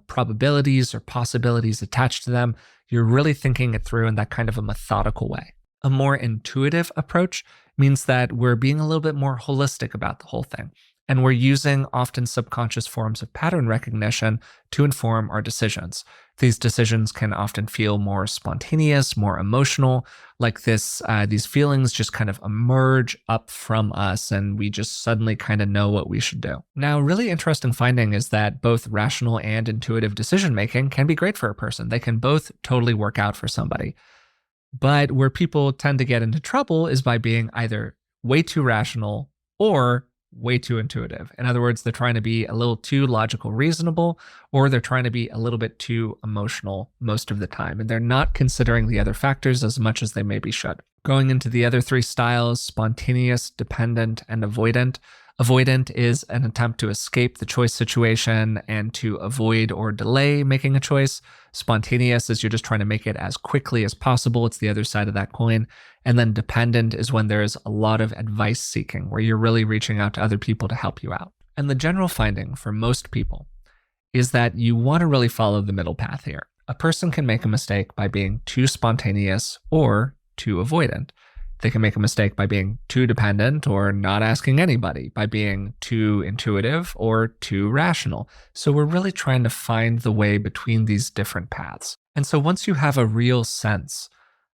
probabilities or possibilities attached to them. You're really thinking it through in that kind of a methodical way. A more intuitive approach means that we're being a little bit more holistic about the whole thing. And we're using often subconscious forms of pattern recognition to inform our decisions. These decisions can often feel more spontaneous, more emotional, like these feelings just kind of emerge up from us and we just suddenly kind of know what we should do. Now, a really interesting finding is that both rational and intuitive decision-making can be great for a person. They can both totally work out for somebody. But where people tend to get into trouble is by being either way too rational or way too intuitive. In other words, they're trying to be a little too logical, reasonable, or they're trying to be a little bit too emotional most of the time. And they're not considering the other factors as much as they maybe should. Going into the other 3 styles, spontaneous, dependent, and avoidant. Avoidant is an attempt to escape the choice situation and to avoid or delay making a choice. Spontaneous is you're just trying to make it as quickly as possible. It's the other side of that coin. And then dependent is when there's a lot of advice seeking, where you're really reaching out to other people to help you out. And the general finding for most people is that you want to really follow the middle path here. A person can make a mistake by being too spontaneous or too avoidant. They can make a mistake by being too dependent or not asking anybody, by being too intuitive or too rational. So we're really trying to find the way between these different paths. And so once you have a real sense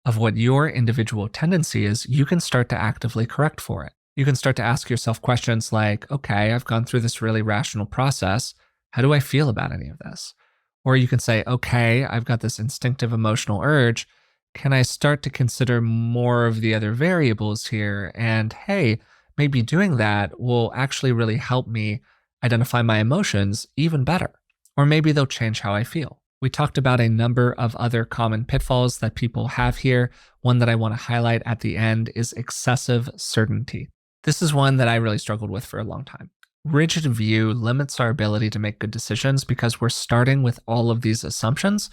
of what your individual tendency is, you can start to actively correct for it. You can start to ask yourself questions like, okay, I've gone through this really rational process. How do I feel about any of this? Or you can say, okay, I've got this instinctive emotional urge. Can I start to consider more of the other variables here? And hey, maybe doing that will actually really help me identify my emotions even better. Or maybe they'll change how I feel. We talked about a number of other common pitfalls that people have here. One that I want to highlight at the end is excessive certainty. This is one that I really struggled with for a long time. Rigid view limits our ability to make good decisions because we're starting with all of these assumptions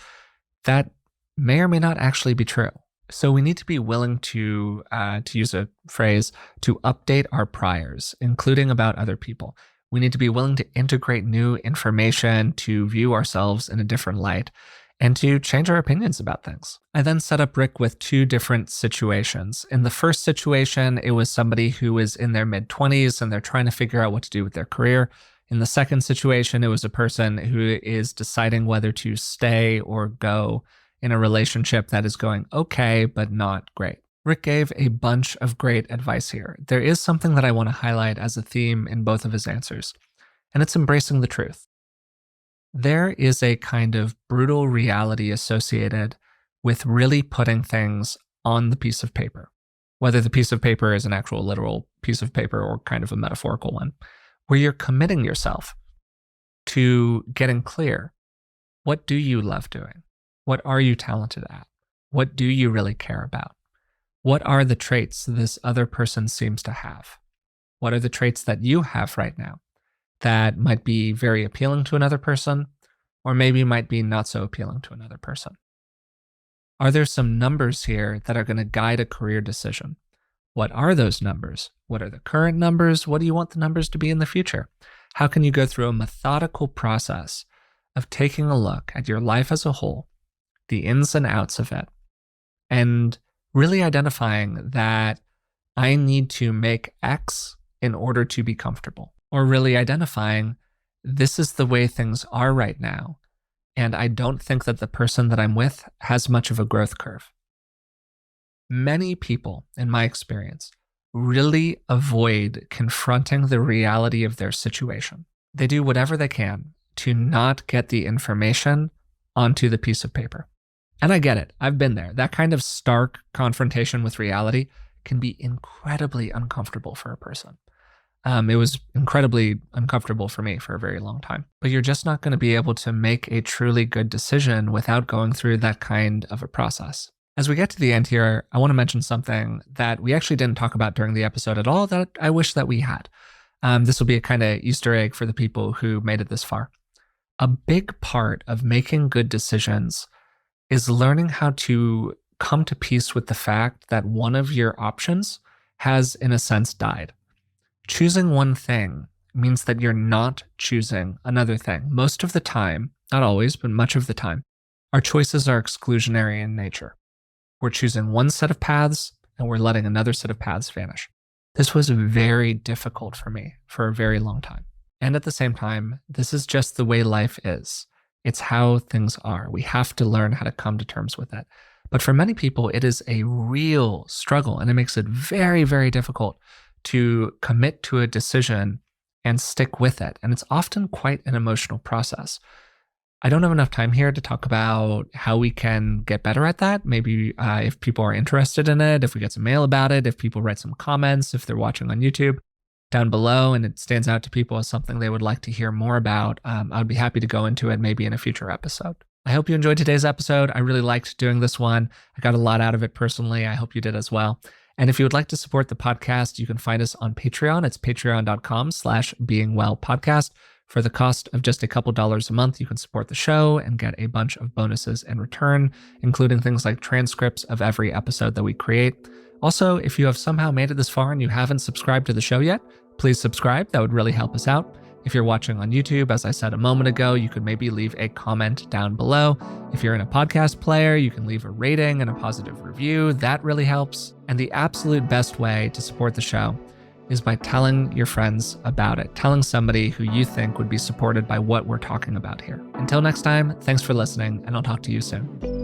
that may or may not actually be true. So we need to be willing to use a phrase, to update our priors, including about other people. We need to be willing to integrate new information, to view ourselves in a different light, and to change our opinions about things. I then set up Rick with two different situations. In the first situation, it was somebody who was in their mid-20s and they're trying to figure out what to do with their career. In the second situation, it was a person who is deciding whether to stay or go in a relationship that is going okay, but not great. Rick gave a bunch of great advice here. There is something that I want to highlight as a theme in both of his answers, and it's embracing the truth. There is a kind of brutal reality associated with really putting things on the piece of paper, whether the piece of paper is an actual literal piece of paper or kind of a metaphorical one, where you're committing yourself to getting clear. What do you love doing? What are you talented at? What do you really care about? What are the traits this other person seems to have? What are the traits that you have right now that might be very appealing to another person, or maybe might be not so appealing to another person? Are there some numbers here that are going to guide a career decision? What are those numbers? What are the current numbers? What do you want the numbers to be in the future? How can you go through a methodical process of taking a look at your life as a whole, the ins and outs of it, and really identifying that I need to make X in order to be comfortable, or really identifying this is the way things are right now, and I don't think that the person that I'm with has much of a growth curve. Many people, in my experience, really avoid confronting the reality of their situation. They do whatever they can to not get the information onto the piece of paper. And I get it. I've been there. That kind of stark confrontation with reality can be incredibly uncomfortable for a person. It was incredibly uncomfortable for me for a very long time. But you're just not going to be able to make a truly good decision without going through that kind of a process. As we get to the end here, I want to mention something that we actually didn't talk about during the episode at all that I wish that we had. This will be a kind of Easter egg for the people who made it this far. A big part of making good decisions is learning how to come to peace with the fact that one of your options has, in a sense, died. Choosing one thing means that you're not choosing another thing. Most of the time, not always, but much of the time, our choices are exclusionary in nature. We're choosing one set of paths and we're letting another set of paths vanish. This was very difficult for me for a very long time. And at the same time, this is just the way life is. It's how things are. We have to learn how to come to terms with it. But for many people, it is a real struggle, and it makes it very, very difficult to commit to a decision and stick with it. And it's often quite an emotional process. I don't have enough time here to talk about how we can get better at that. Maybe if people are interested in it, if we get some mail about it, if people write some comments, if they're watching on YouTube down below and it stands out to people as something they would like to hear more about, I would be happy to go into it maybe in a future episode. I hope you enjoyed today's episode. I really liked doing this one. I got a lot out of it personally. I hope you did as well. And if you would like to support the podcast, you can find us on Patreon. It's patreon.com/beingwellpodcast. For the cost of just a couple dollars a month, you can support the show and get a bunch of bonuses in return, including things like transcripts of every episode that we create. Also, if you have somehow made it this far and you haven't subscribed to the show yet, please subscribe. That would really help us out. If you're watching on YouTube, as I said a moment ago, you could maybe leave a comment down below. If you're in a podcast player, you can leave a rating and a positive review. That really helps. And the absolute best way to support the show is by telling your friends about it, telling somebody who you think would be supported by what we're talking about here. Until next time, thanks for listening, and I'll talk to you soon.